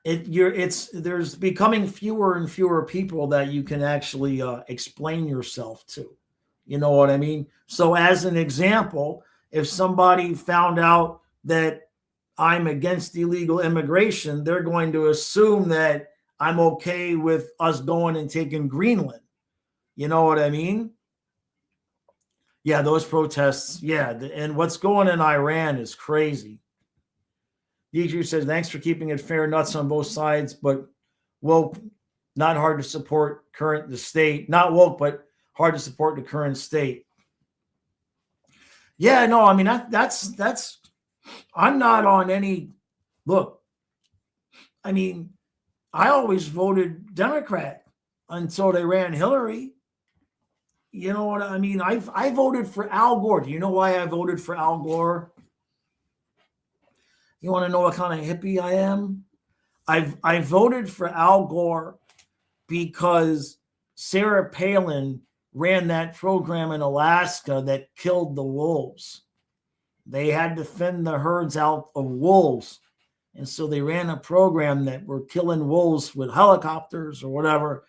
There's becoming fewer and fewer people that you can actually explain yourself to. You know what I mean? So, as an example, if somebody found out that I'm against illegal immigration, they're going to assume that I'm okay with us going and taking Greenland. You know what I mean? Yeah, those protests. Yeah, and what's going in Iran is crazy. Dietrich says, thanks for keeping it fair, nuts on both sides, but woke, not hard to support the state. Not woke, but hard to support the current state. Yeah, no, I mean, that's I'm not on any, look, I mean, I always voted Democrat until they ran Hillary. You know what I mean? I voted for Al Gore. Do you know why I voted for Al Gore? You want to know what kind of hippie I am? I voted for Al Gore because Sarah Palin ran that program in Alaska that killed the wolves. They had to thin the herds out of wolves. And so they ran a program that were killing wolves with helicopters or whatever.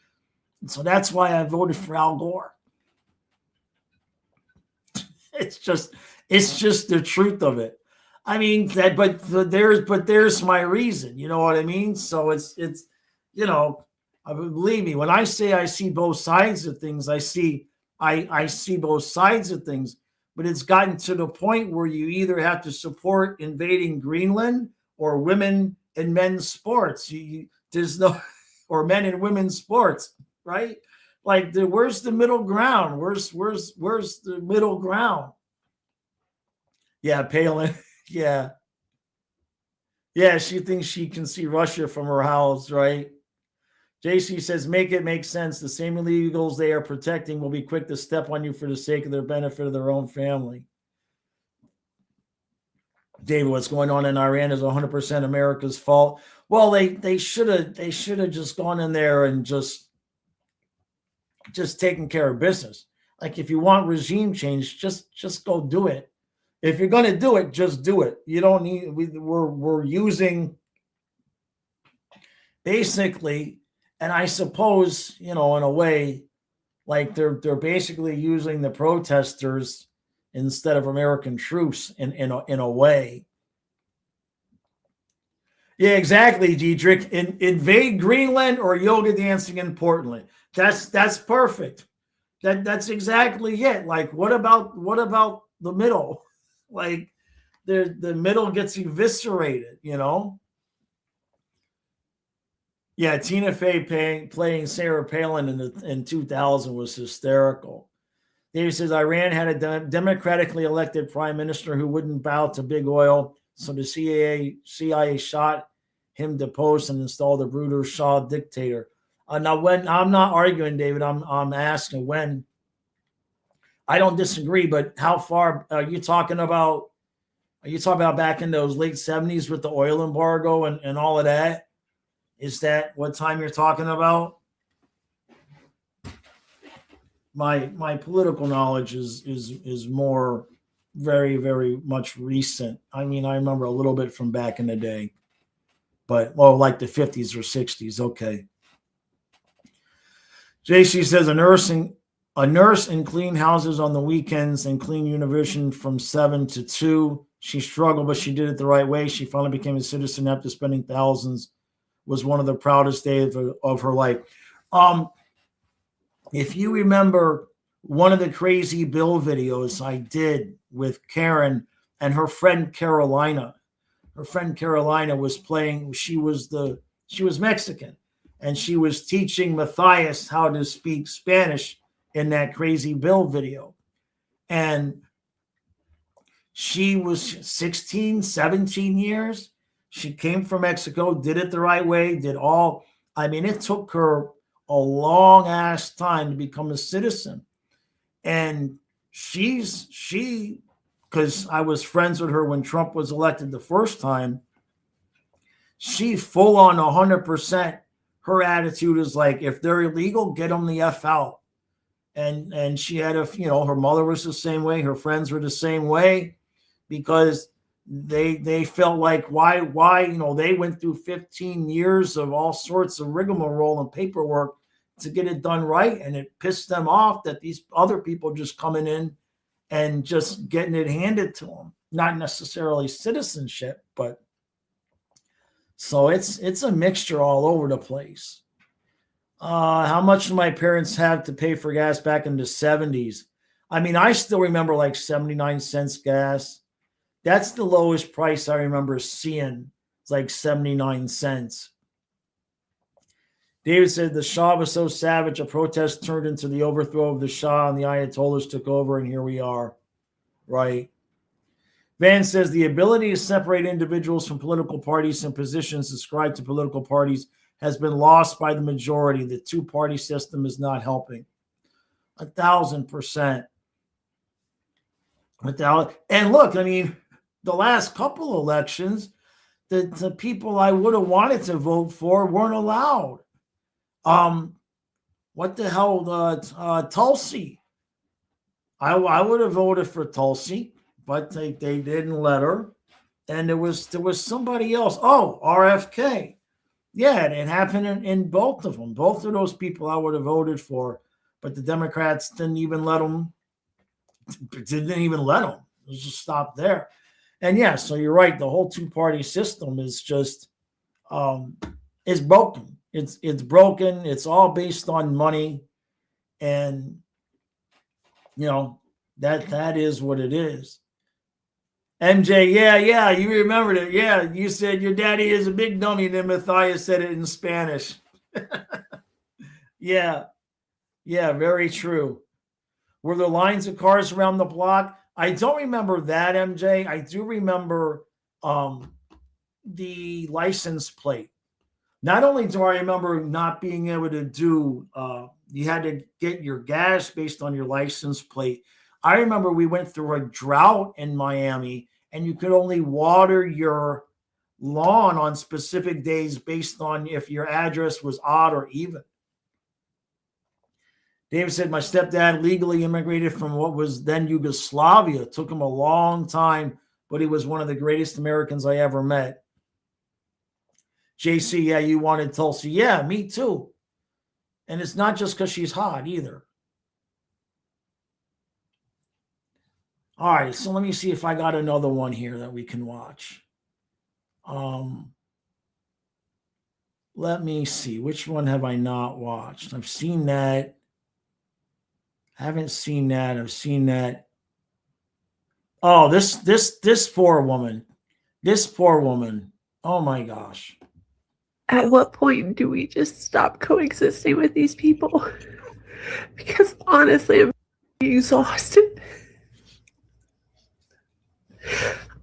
And so that's why I voted for Al Gore. It's just the truth of it. I mean, but there's my reason. You know what I mean? So it's believe me, when I say I see both sides of things, I see both sides of things. But it's gotten to the point where you either have to support invading Greenland or women and men's sports. There's no, or men and women's sports, right? Like, where's the middle ground? Where's the middle ground? Yeah, Palin. Yeah. Yeah, she thinks she can see Russia from her house, right? JC says, make it make sense. The same illegals they are protecting will be quick to step on you for the sake of their benefit of their own family. David, what's going on in Iran is 100% America's fault. Well, they should have just gone in there and just taken care of business. Like if you want regime change, just go do it. If you're going to do it, just do it. You don't need. We're using basically, and I suppose in a way, like they're basically using the protesters instead of American troops in a way. Yeah, exactly, Diedrich. Invade Greenland or yoga dancing in Portland. That's perfect. That's exactly it. Like, what about the middle? Like, the middle gets eviscerated. Yeah, Tina Fey playing Sarah Palin in 2000 was hysterical. David says Iran had a democratically elected prime minister who wouldn't bow to big oil, so the CIA shot him deposed and installed a brutal Shah dictator. Now, when I'm not arguing, David, I'm asking when. I don't disagree, but how far are you talking about? Are you talking about back in those late 70s with the oil embargo and all of that? Is that what time you're talking about? My political knowledge is more very, very much recent. I mean, I remember a little bit from back in the day, but like the 50s or 60s. Okay. JC says a nurse in clean houses on the weekends and clean Univision from 7 to 2. She struggled, but she did it the right way. She finally became a citizen after spending thousands. Was one of the proudest days of her life. If you remember one of the Crazy Bill videos I did with Karen and her friend Carolina. Her friend Carolina was playing. She was Mexican, and she was teaching Matthias how to speak Spanish in that Crazy Bill video. And she was 16, 17 years. She came from Mexico, did it the right way, it took her a long ass time to become a citizen. And because I was friends with her when Trump was elected the first time, she full on 100%. Her attitude is like, if they're illegal, get them the F out. And she had her mother was the same way. Her friends were the same way, because they felt like why they went through 15 years of all sorts of rigmarole and paperwork to get it done right, and it pissed them off that these other people just coming in and just getting it handed to them, not necessarily citizenship, but so it's a mixture all over the place. How much do my parents have to pay for gas back in the 70s? I mean, I still remember like 79 cents gas. That's the lowest price I remember seeing. It's like 79 cents. David said the Shah was so savage, a protest turned into the overthrow of the Shah and the Ayatollahs took over, and here we are. Right. Van says the ability to separate individuals from political parties and positions ascribed to political parties has been lost by the majority. The two-party system is not helping. 1,000%. And look, I mean, the last couple elections, the people I would have wanted to vote for weren't allowed. What the hell, Tulsi? I would have voted for Tulsi, but they didn't let her. And there was somebody else. Oh, RFK. Yeah, it happened in both of them. Both of those people I would have voted for, but the Democrats didn't even let them. It was just stopped there. And yeah, so you're right. The whole two-party system is just is broken. It's broken. It's all based on money, and that is what it is. MJ, yeah, you remembered it. Yeah, you said your daddy is a big dummy, and then Matthias said it in Spanish. Yeah, very true. Were there lines of cars around the block? I don't remember that, MJ. I do remember the license plate. Not only do I remember not being able to do, you had to get your gas based on your license plate. I remember we went through a drought in Miami and you could only water your lawn on specific days based on if your address was odd or even. David said, my stepdad legally immigrated from what was then Yugoslavia. It took him a long time, but he was one of the greatest Americans I ever met. JC, yeah, you wanted Tulsi. Yeah, me too. And it's not just because she's hot either. All right, so let me see if I got another one here that we can watch. Let me see. Which one have I not watched? I've seen that. I haven't seen that. I've seen that. Oh, this poor woman. This poor woman. Oh my gosh. At what point do we just stop coexisting with these people? Because honestly, I'm exhausted.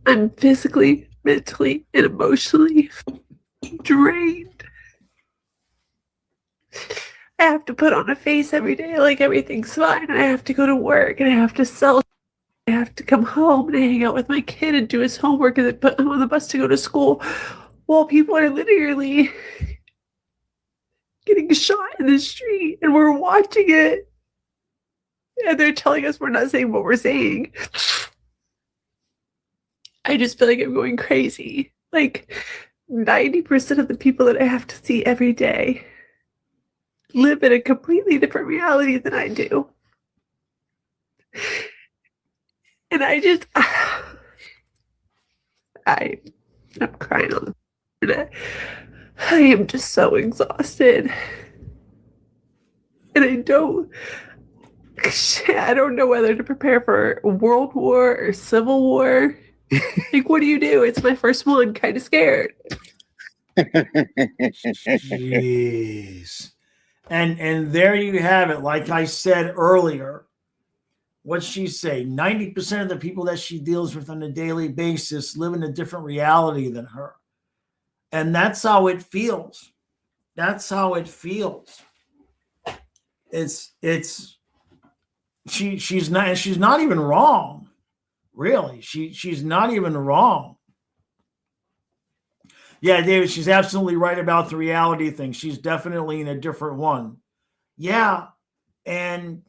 I'm physically, mentally, and emotionally drained. I have to put on a face every day like everything's fine. I have to go to work and I have to sell. I have to come home and hang out with my kid and do his homework and then put him on the bus to go to school while people are literally getting shot in the street and we're watching it and they're telling us we're not saying what we're saying. I just feel like I'm going crazy. Like 90% of the people that I have to see every day live in a completely different reality than I do. And I'm crying on the internet. I am just so exhausted. And I don't know whether to prepare for World War or Civil War. Like, what do you do? It's my first one. Kind of scared. Jeez. And there you have it. Like I said earlier, what'd she say? 90% of the people that she deals with on a daily basis live in a different reality than her. And that's how it feels. That's how it feels. She's not even wrong. Really. She's not even wrong. Yeah, David, she's absolutely right about the reality thing. She's definitely in a different one. Yeah. And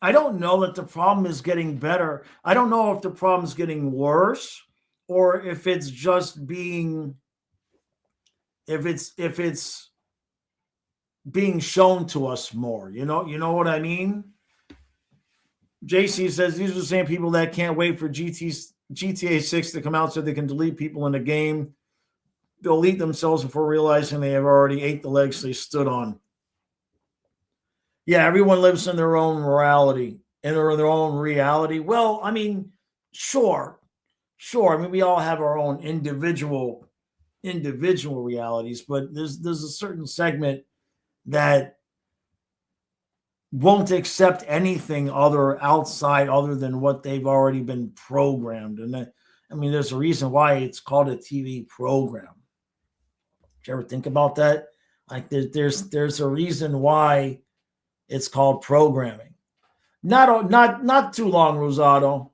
I don't know that the problem is getting better. I don't know if the problem is getting worse or if it's just being, if it's being shown to us more. You know what I mean? JC says these are the same people that can't wait for GTA 6 to come out so they can delete people in the game. They'll eat themselves before realizing they have already ate the legs they stood on. Yeah, everyone lives in their own morality and their own reality. Well, I mean, sure. I mean, we all have our own individual realities, but there's a certain segment that won't accept anything other than what they've already been programmed. And I mean, there's a reason why it's called a TV program. Did you ever think about that? Like there's a reason why it's called programming. Not too long, Rosado.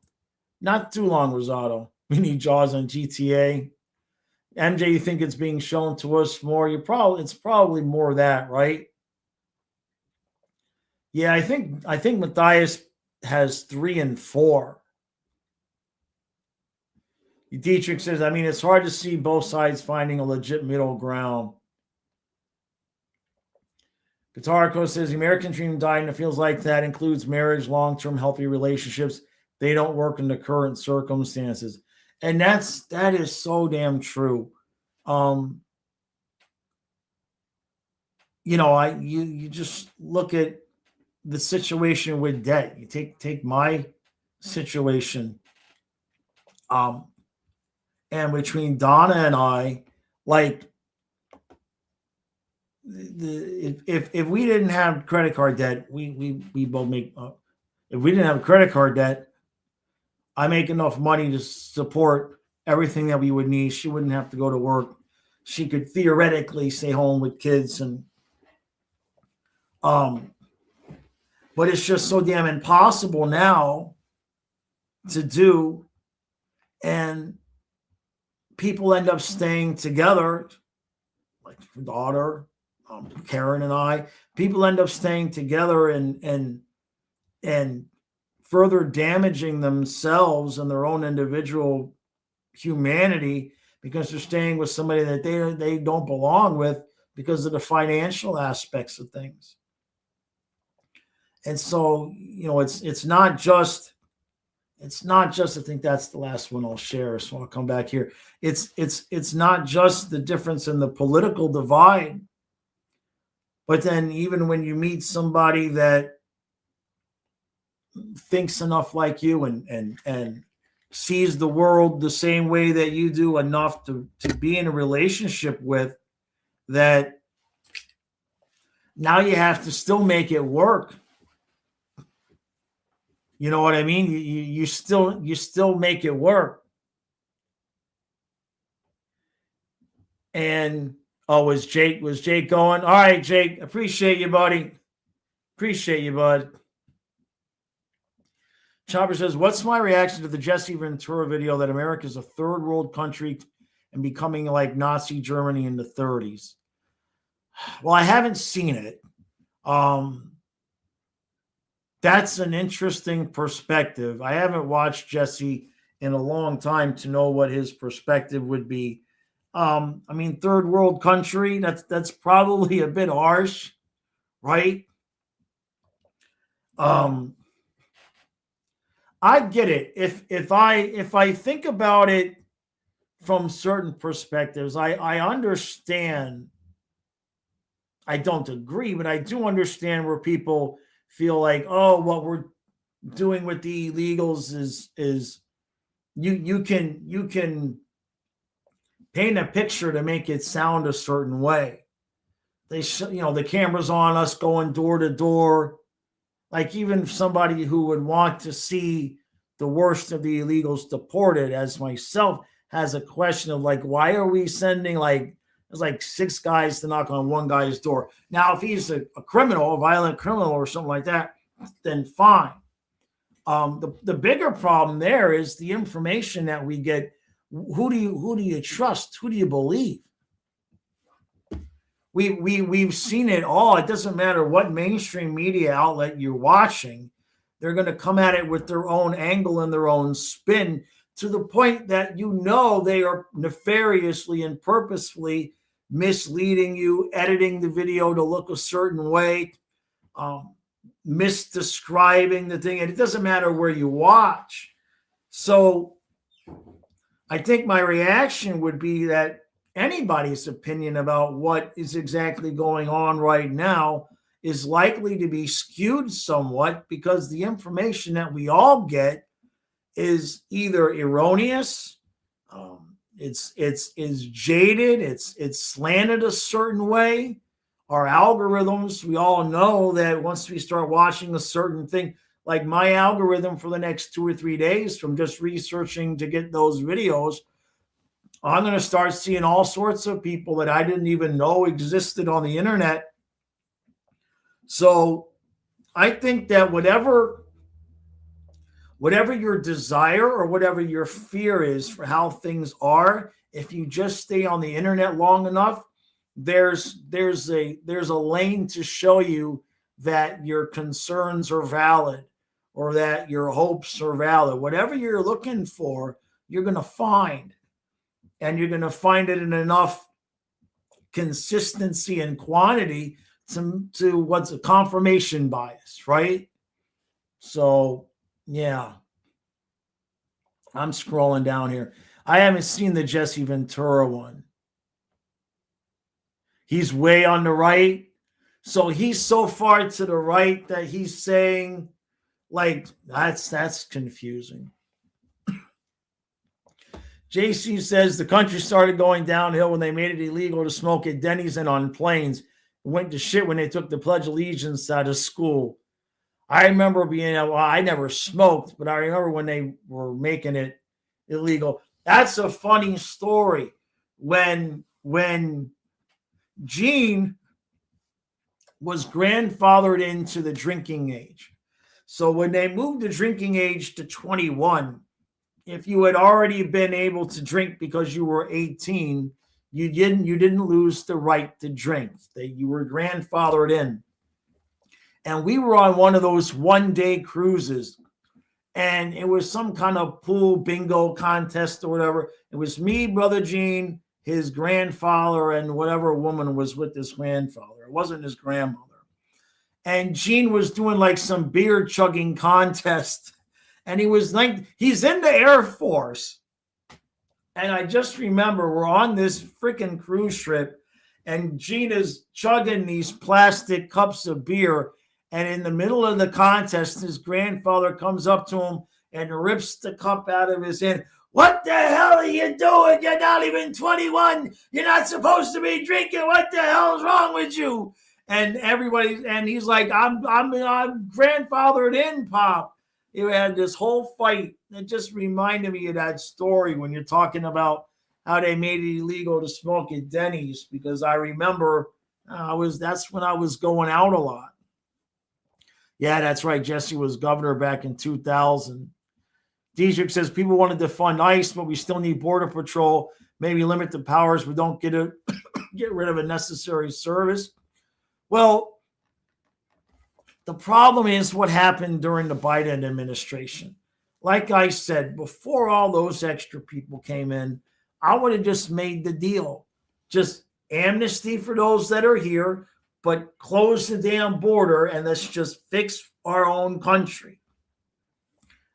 Not too long, Rosado. We need Jaws on GTA. MJ, you think it's being shown to us more? It's probably more that, right? Yeah, I think Matthias has 3 and 4. Dietrich says, I mean, it's hard to see both sides finding a legit middle ground. Guitarco says, the American dream died, and it feels like that includes marriage, long-term healthy relationships. They don't work in the current circumstances. And that is so damn true. You just look at the situation with debt. You take my situation. And between Donna and I, like, if we didn't have credit card debt, we both make. If we didn't have credit card debt, I make enough money to support everything that we would need. She wouldn't have to go to work. She could theoretically stay home with kids, and but it's just so damn impossible now to do, and people end up staying together, like her daughter, Karen and I. People end up staying together and further damaging themselves and their own individual humanity because they're staying with somebody that they don't belong with because of the financial aspects of things. And so, it's not just, I think that's the last one I'll share. So I'll come back here. It's not just the difference in the political divide, but then even when you meet somebody that thinks enough like you and sees the world the same way that you do enough to be in a relationship with, that now you have to still make it work. You know what I mean? You still make it work. And was Jake going? All right, Jake, appreciate you, buddy. Appreciate you, bud. Chopper says, what's my reaction to the Jesse Ventura video that America is a third world country and becoming like Nazi Germany in the 30s? Well, I haven't seen it. That's an interesting perspective. I haven't watched Jesse in a long time to know what his perspective would be. Third world country, that's probably a bit harsh, right? I get it. If I think about it from certain perspectives, I understand. I don't agree, but I do understand where people feel like, oh, what we're doing with the illegals is you can paint a picture to make it sound a certain way. The camera's on us going door to door. Like even somebody who would want to see the worst of the illegals deported, as myself, has a question of like, why are we sending there's like 6 guys to knock on one guy's door? Now, if he's a criminal, a violent criminal or something like that, then fine. The bigger problem there is the information that we get. Who do you trust? Who do you believe? We've seen it all. It doesn't matter what mainstream media outlet you're watching. They're going to come at it with their own angle and their own spin, to the point that they are nefariously and purposefully misleading you, editing the video to look a certain way, misdescribing the thing. And it doesn't matter where you watch. So I think my reaction would be that anybody's opinion about what is exactly going on right now is likely to be skewed somewhat, because the information that we all get is either erroneous, it's jaded, it's slanted a certain way. Our algorithms, we all know that once we start watching a certain thing, like my algorithm for the next 2 or 3 days from just researching to get those videos, I'm going to start seeing all sorts of people that I didn't even know existed on the internet. So I think that whatever your desire or whatever your fear is for how things are, if you just stay on the internet long enough, there's a lane to show you that your concerns are valid or that your hopes are valid. Whatever you're looking for, you're going to find, and you're going to find it in enough consistency and quantity to what's a confirmation bias, right? So yeah, I'm scrolling down here. I haven't seen the Jesse Ventura one. He's way on the right. So he's so far to the right that he's saying, like, that's confusing. JC says the country started going downhill when they made it illegal to smoke at Denny's and on planes. It went to shit when they took the Pledge of Allegiance out of school. I remember I never smoked, but I remember when they were making it illegal. That's a funny story. When Gene was grandfathered into the drinking age. So when they moved the drinking age to 21, if you had already been able to drink because you were 18, you didn't lose the right to drink. You were grandfathered in. And we were on one of those one-day cruises, and it was some kind of pool bingo contest or whatever. It was me, Brother Gene, his grandfather, and whatever woman was with his grandfather. It wasn't his grandmother. And Gene was doing like some beer chugging contest. And he was like, he's in the Air Force. And I just remember we're on this freaking cruise ship, and Gene is chugging these plastic cups of beer. And in the middle of the contest, his grandfather comes up to him and rips the cup out of his hand. What the hell are you doing? You're not even 21. You're not supposed to be drinking. What the hell is wrong with you? And he's like, I'm grandfathered in, Pop. You had this whole fight. It just reminded me of that story when you're talking about how they made it illegal to smoke at Denny's, because I remember that's when I was going out a lot. Yeah, that's right. Jesse was governor back in 2000. Dietrich says people want to defund ICE, but we still need Border Patrol. Maybe limit the powers, but don't get rid of a necessary service. Well, the problem is what happened during the Biden administration. Like I said, before all those extra people came in, I would have just made the deal. Just amnesty for those that are here, but close the damn border and let's just fix our own country.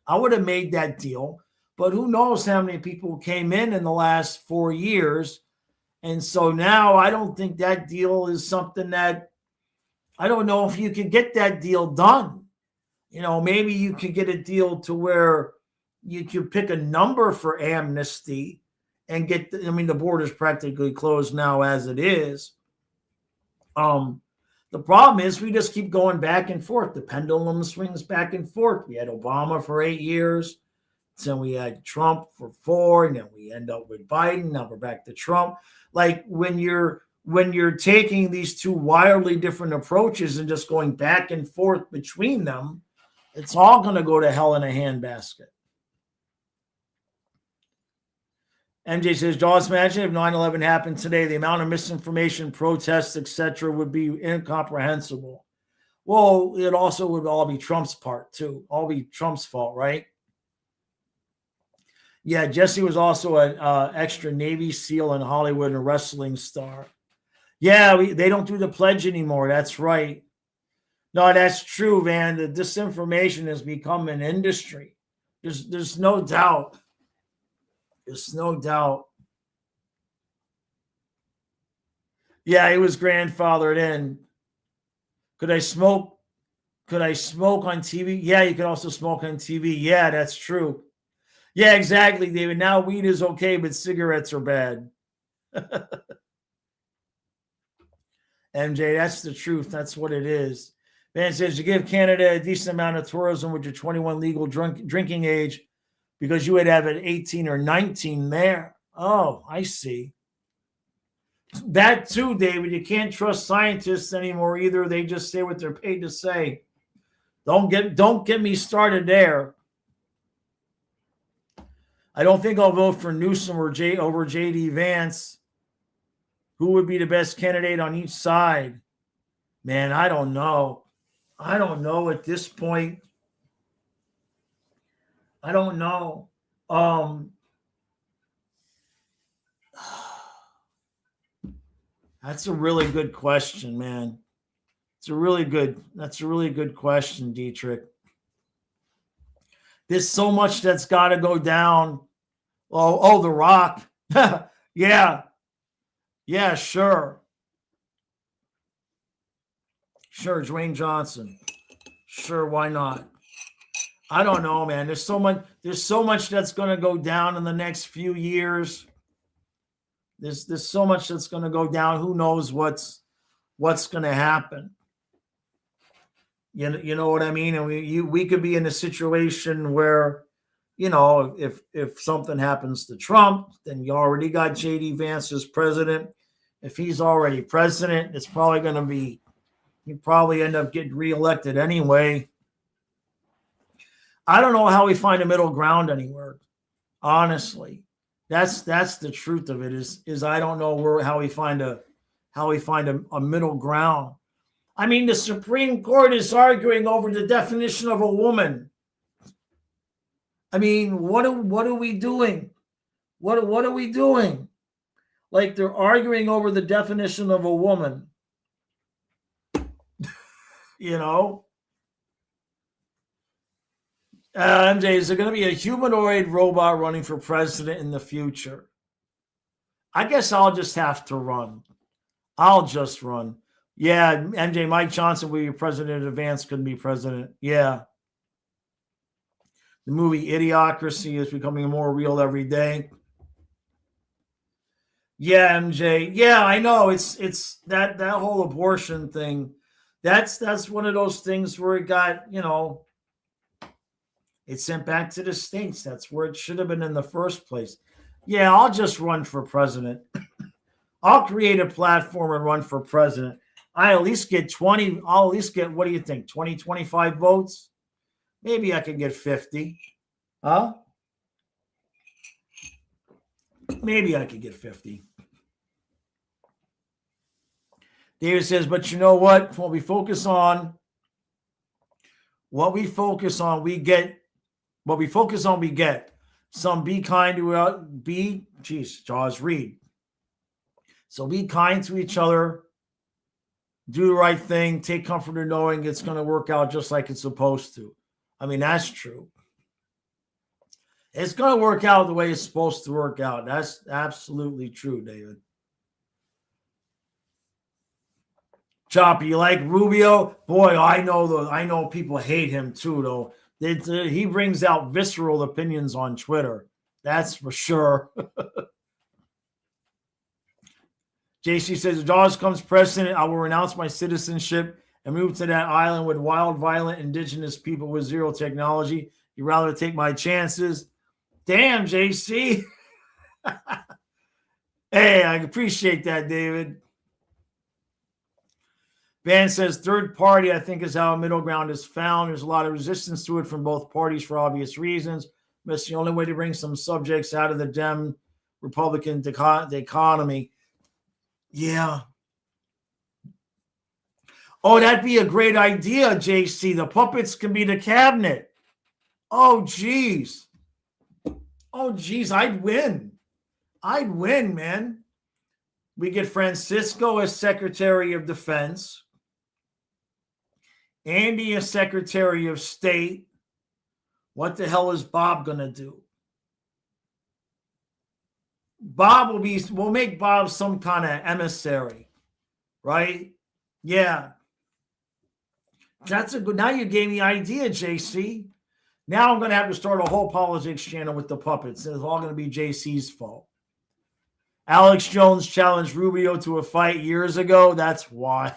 I would have made that deal, but who knows how many people came in the last 4 years. And so now I don't think that deal is something that, I don't know if you could get that deal done. You know, maybe you could get a deal to where you could pick a number for amnesty and get, the border's practically closed now as it is. The problem is we just keep going back and forth. The pendulum swings back and forth. We had Obama for 8 years. Then we had Trump for 4, and then we end up with Biden. Now we're back to Trump. Like when you're taking these two wildly different approaches and just going back and forth between them, it's all going to go to hell in a handbasket. MJ says, Jaws, imagine if 9/11 happened today, the amount of misinformation, protests, etc. would be incomprehensible. Well, it also would all be Trump's part too. All be Trump's fault, right? Yeah, Jesse was also an extra Navy SEAL in Hollywood and a wrestling star. Yeah, they don't do the pledge anymore. That's right. No, that's true, man. The disinformation has become an industry. There's no doubt. There's no doubt. Yeah, he was grandfathered in. Could I smoke on TV? Yeah, you could also smoke on TV. Yeah, that's true. Yeah, exactly, David. Now weed is okay, but cigarettes are bad. MJ, that's the truth. That's what it is. Van says, you give Canada a decent amount of tourism with your 21 legal drinking age because you would have an 18 or 19 there. Oh, I see. That too, David. You can't trust scientists anymore either. They just say what they're paid to say. Don't get me started there. I don't think I'll vote for Newsom or over J.D. Vance. Who would be the best candidate on each side? Man, I don't know. I don't know at this point. I don't know. That's a really good question, man. That's a really good question, Dietrich. There's so much that's got to go down. Oh, The Rock. Yeah. Yeah, sure. Sure, Dwayne Johnson. Sure, why not? I don't know, man. There's so much that's going to go down in the next few years. There's so much that's going to go down. Who knows what's going to happen? You know what I mean? And we could be in a situation where, if something happens to Trump, then you already got JD Vance as president. If he's already president, it's probably going to be, he probably end up getting reelected anyway. I don't know how we find a middle ground anywhere. Honestly, that's the truth of it. Is I don't know how we find a middle ground. I mean, the Supreme Court is arguing over the definition of a woman. I mean, what are we doing? What are we doing? Like, they're arguing over the definition of a woman. MJ, is there going to be a humanoid robot running for president in the future? I guess I'll just have to run. I'll just run. Yeah, MJ, Mike Johnson will be president in advance, couldn't be president. Yeah. The movie Idiocracy is becoming more real every day. Yeah, MJ. Yeah, I know. It's that whole abortion thing. That's one of those things where it got, it's sent back to the states. That's where it should have been in the first place. Yeah, I'll just run for president. I'll create a platform and run for president. I at least get 20. I'll at least get, what do you think, 20, 25 votes? Maybe I could get 50. Huh? Maybe I could get 50. David says, but you know what? What we focus on, we get. What we focus on, we get. Some be kind to Jaws read. So be kind to each other. Do the right thing. Take comfort in knowing it's going to work out just like it's supposed to. I mean, that's true. It's going to work out the way it's supposed to work out. That's absolutely true, David. Choppy, you like Rubio? Boy, I know people hate him too, though. He brings out visceral opinions on Twitter. That's for sure. JC says, if Jaws comes president, I will renounce my citizenship and move to that island with wild, violent, indigenous people with zero technology. You'd rather take my chances? Damn, JC. Hey, I appreciate that, David. Van says, third party, I think, is how a middle ground is found. There's a lot of resistance to it from both parties for obvious reasons. But it's the only way to bring some subjects out of the Dem-Republican economy. Yeah. Oh, that'd be a great idea, JC. The puppets can be the cabinet. Oh, geez. I'd win. Man. We get Francisco as Secretary of Defense. Andy as Secretary of State. What the hell is Bob going to do? We'll make Bob some kind of emissary, right? Yeah. That's a good, now you gave me idea, JC. Now I'm going to have to start a whole politics channel with the puppets. It's all going to be JC's fault. Alex Jones challenged Rubio to a fight years ago. That's why.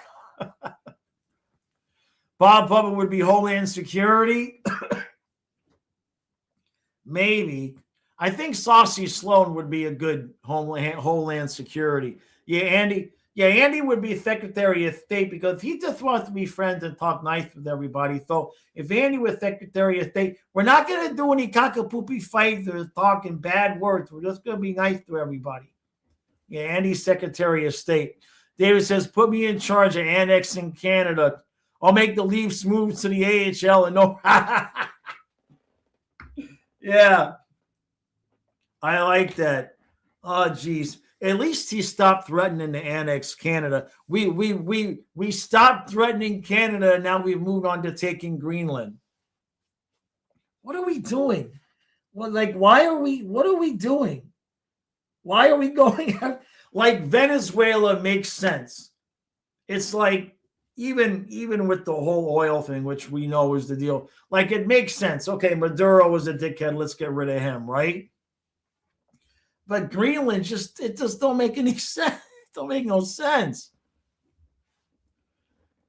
Bob Puppet would be Homeland Security. Maybe. I think Saucy Sloan would be a good Homeland Security. Yeah, Andy. Yeah, Andy would be Secretary of State because he just wants to be friends and talk nice with everybody. So if Andy was Secretary of State, we're not going to do any cock-a-poopy fights or talking bad words. We're just going to be nice to everybody. Yeah, Andy's Secretary of State. David says, put me in charge of annexing Canada. I'll make the Leafs move to the AHL and no. Yeah. I like that. Oh, geez. At least he stopped threatening to annex Canada. We stopped threatening Canada, and now we've moved on to taking Greenland. What are we doing? Well, what are we doing? Why are we going like Venezuela makes sense? It's like even with the whole oil thing, which we know is the deal, like it makes sense. Okay, Maduro was a dickhead. Let's get rid of him, right? But Greenland just don't make any sense. It don't make no sense.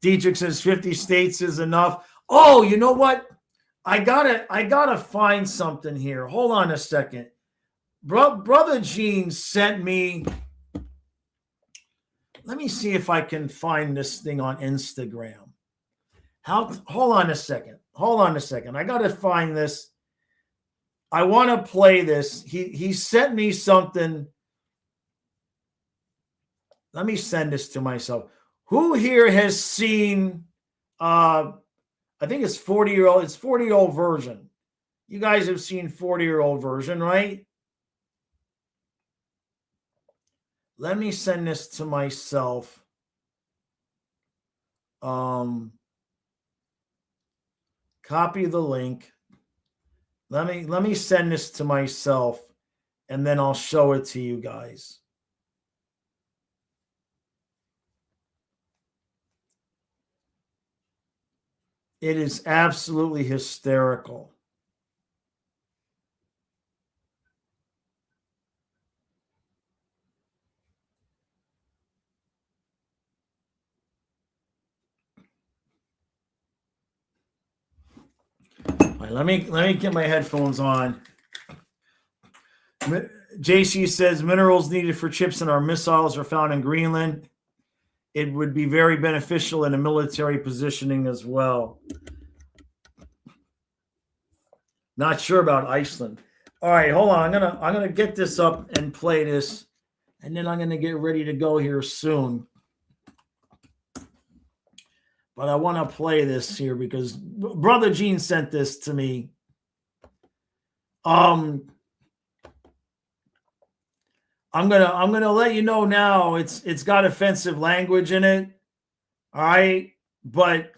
Dietrich says 50 states is enough. Oh, you know what? I gotta find something here. Hold on a second. Brother Gene sent me. Let me see if I can find this thing on Instagram. Hold on a second. I gotta find this. I want to play this. He sent me something. Let me send this to myself. Who here has seen I think it's 40-year-old, it's 40-year-old version. You guys have seen 40-year-old version, right? Let me send this to myself. Copy the link. Let me send this to myself, and then I'll show it to you guys. It is absolutely hysterical. All right, let me get my headphones on. JC says minerals needed for chips in our missiles are found in Greenland. It would be very beneficial in a military positioning as well. Not sure about Iceland. All right, hold on. I'm gonna get this up and play this, and then I'm gonna get ready to go here soon. But I want to play this here because Brother Gene sent this to me. I'm gonna let you know now. It's got offensive language in it. All right, but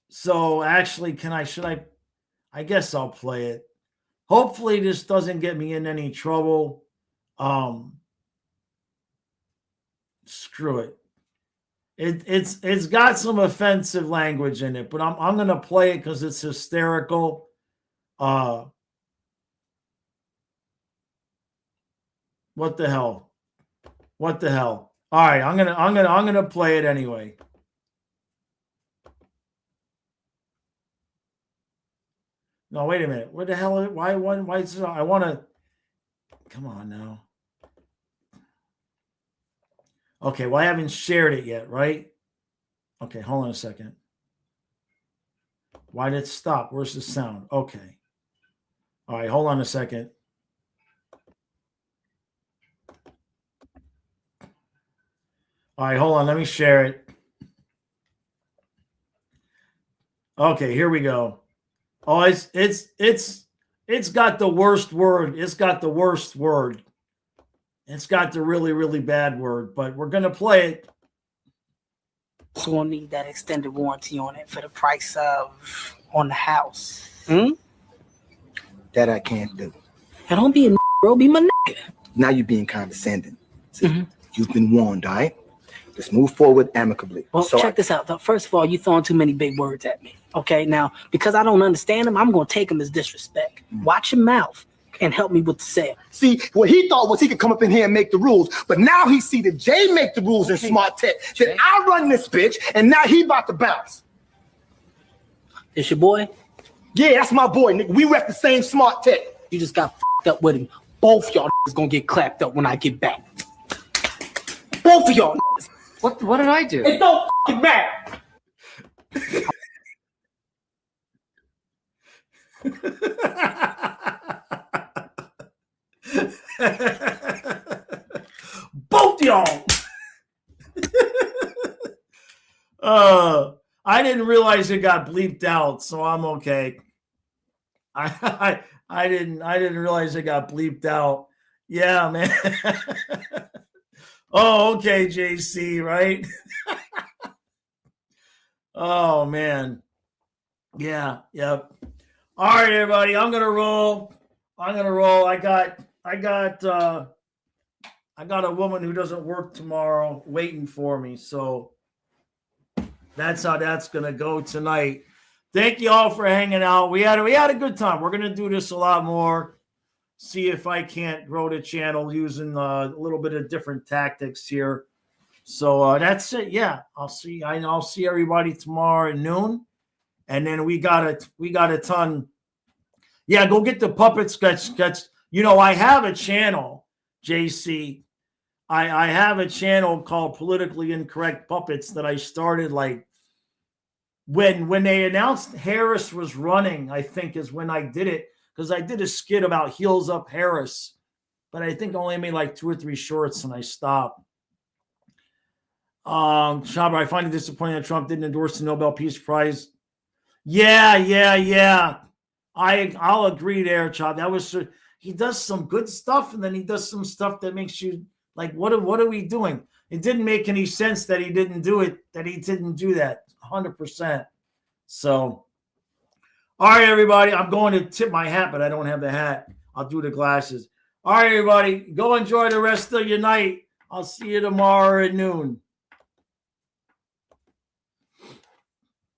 so actually, I guess I'll play it. Hopefully, this doesn't get me in any trouble. Screw it. It's got some offensive language in it, but I'm gonna play it because it's hysterical. What the hell? What the hell? All right, I'm gonna play it anyway. No, wait a minute. What the hell? Why is it? I want to. Come on now. Okay, well, I haven't shared it yet, right? Okay, hold on a second. Why did it stop? Where's the sound? Okay. All right, hold on a second. All right, hold on. Let me share it. Okay, here we go. Oh, it's got the worst word. It's got the worst word. It's got the really, really bad word, but we're gonna play it. So we'll need that extended warranty on it for the price of on the house. That I can't do. Now don't be a bro, be my nigga. Now you're being condescending. See, you've been warned, all right? Let's move forward amicably. Well, check this out. First of all, you throwing too many big words at me. Okay, now because I don't understand them, I'm gonna take them as disrespect. Watch your mouth and help me with the sale. See, what he thought was he could come up in here and make the rules, but now he see that Jay make the rules in Smart Tech. Then I run this bitch, and now he about to bounce. It's your boy? Yeah, that's my boy, nigga. We rep the same Smart Tech. You just got f***ed up with him. Both y'all is gonna get clapped up when I get back. Both of y'all. What did I do? It don't f***ing matter. Both y'all. I didn't realize it got bleeped out, so I'm okay. I didn't realize it got bleeped out. Yeah, man. Oh, okay, JC, right? Oh man. Yeah, yep. All right, everybody. I'm gonna roll. I got a woman who doesn't work tomorrow waiting for me. So that's how that's gonna go tonight. Thank you all for hanging out. We had a good time. We're gonna do this a lot more. See if I can't grow the channel using a little bit of different tactics here. So that's it. Yeah, I'll see everybody tomorrow at noon. And then we got a ton. Yeah, go get the puppet sketch. You know, I have a channel, JC. I have a channel called Politically Incorrect Puppets that I started like when they announced Harris was running, I think is when I did it, because I did a skit about Heels Up Harris, but I think I only made like 2 or 3 shorts and I stopped. Shabba, I find it disappointing that Trump didn't endorse the Nobel Peace Prize. Yeah. I'll agree there, Chop. That was, he does some good stuff, and then he does some stuff that makes you like, what are we doing? It didn't make any sense that he didn't do it, that he didn't do that 100%. So, all right, everybody, I'm going to tip my hat, but I don't have the hat. I'll do the glasses. All right, everybody, go enjoy the rest of your night. I'll see you tomorrow at noon.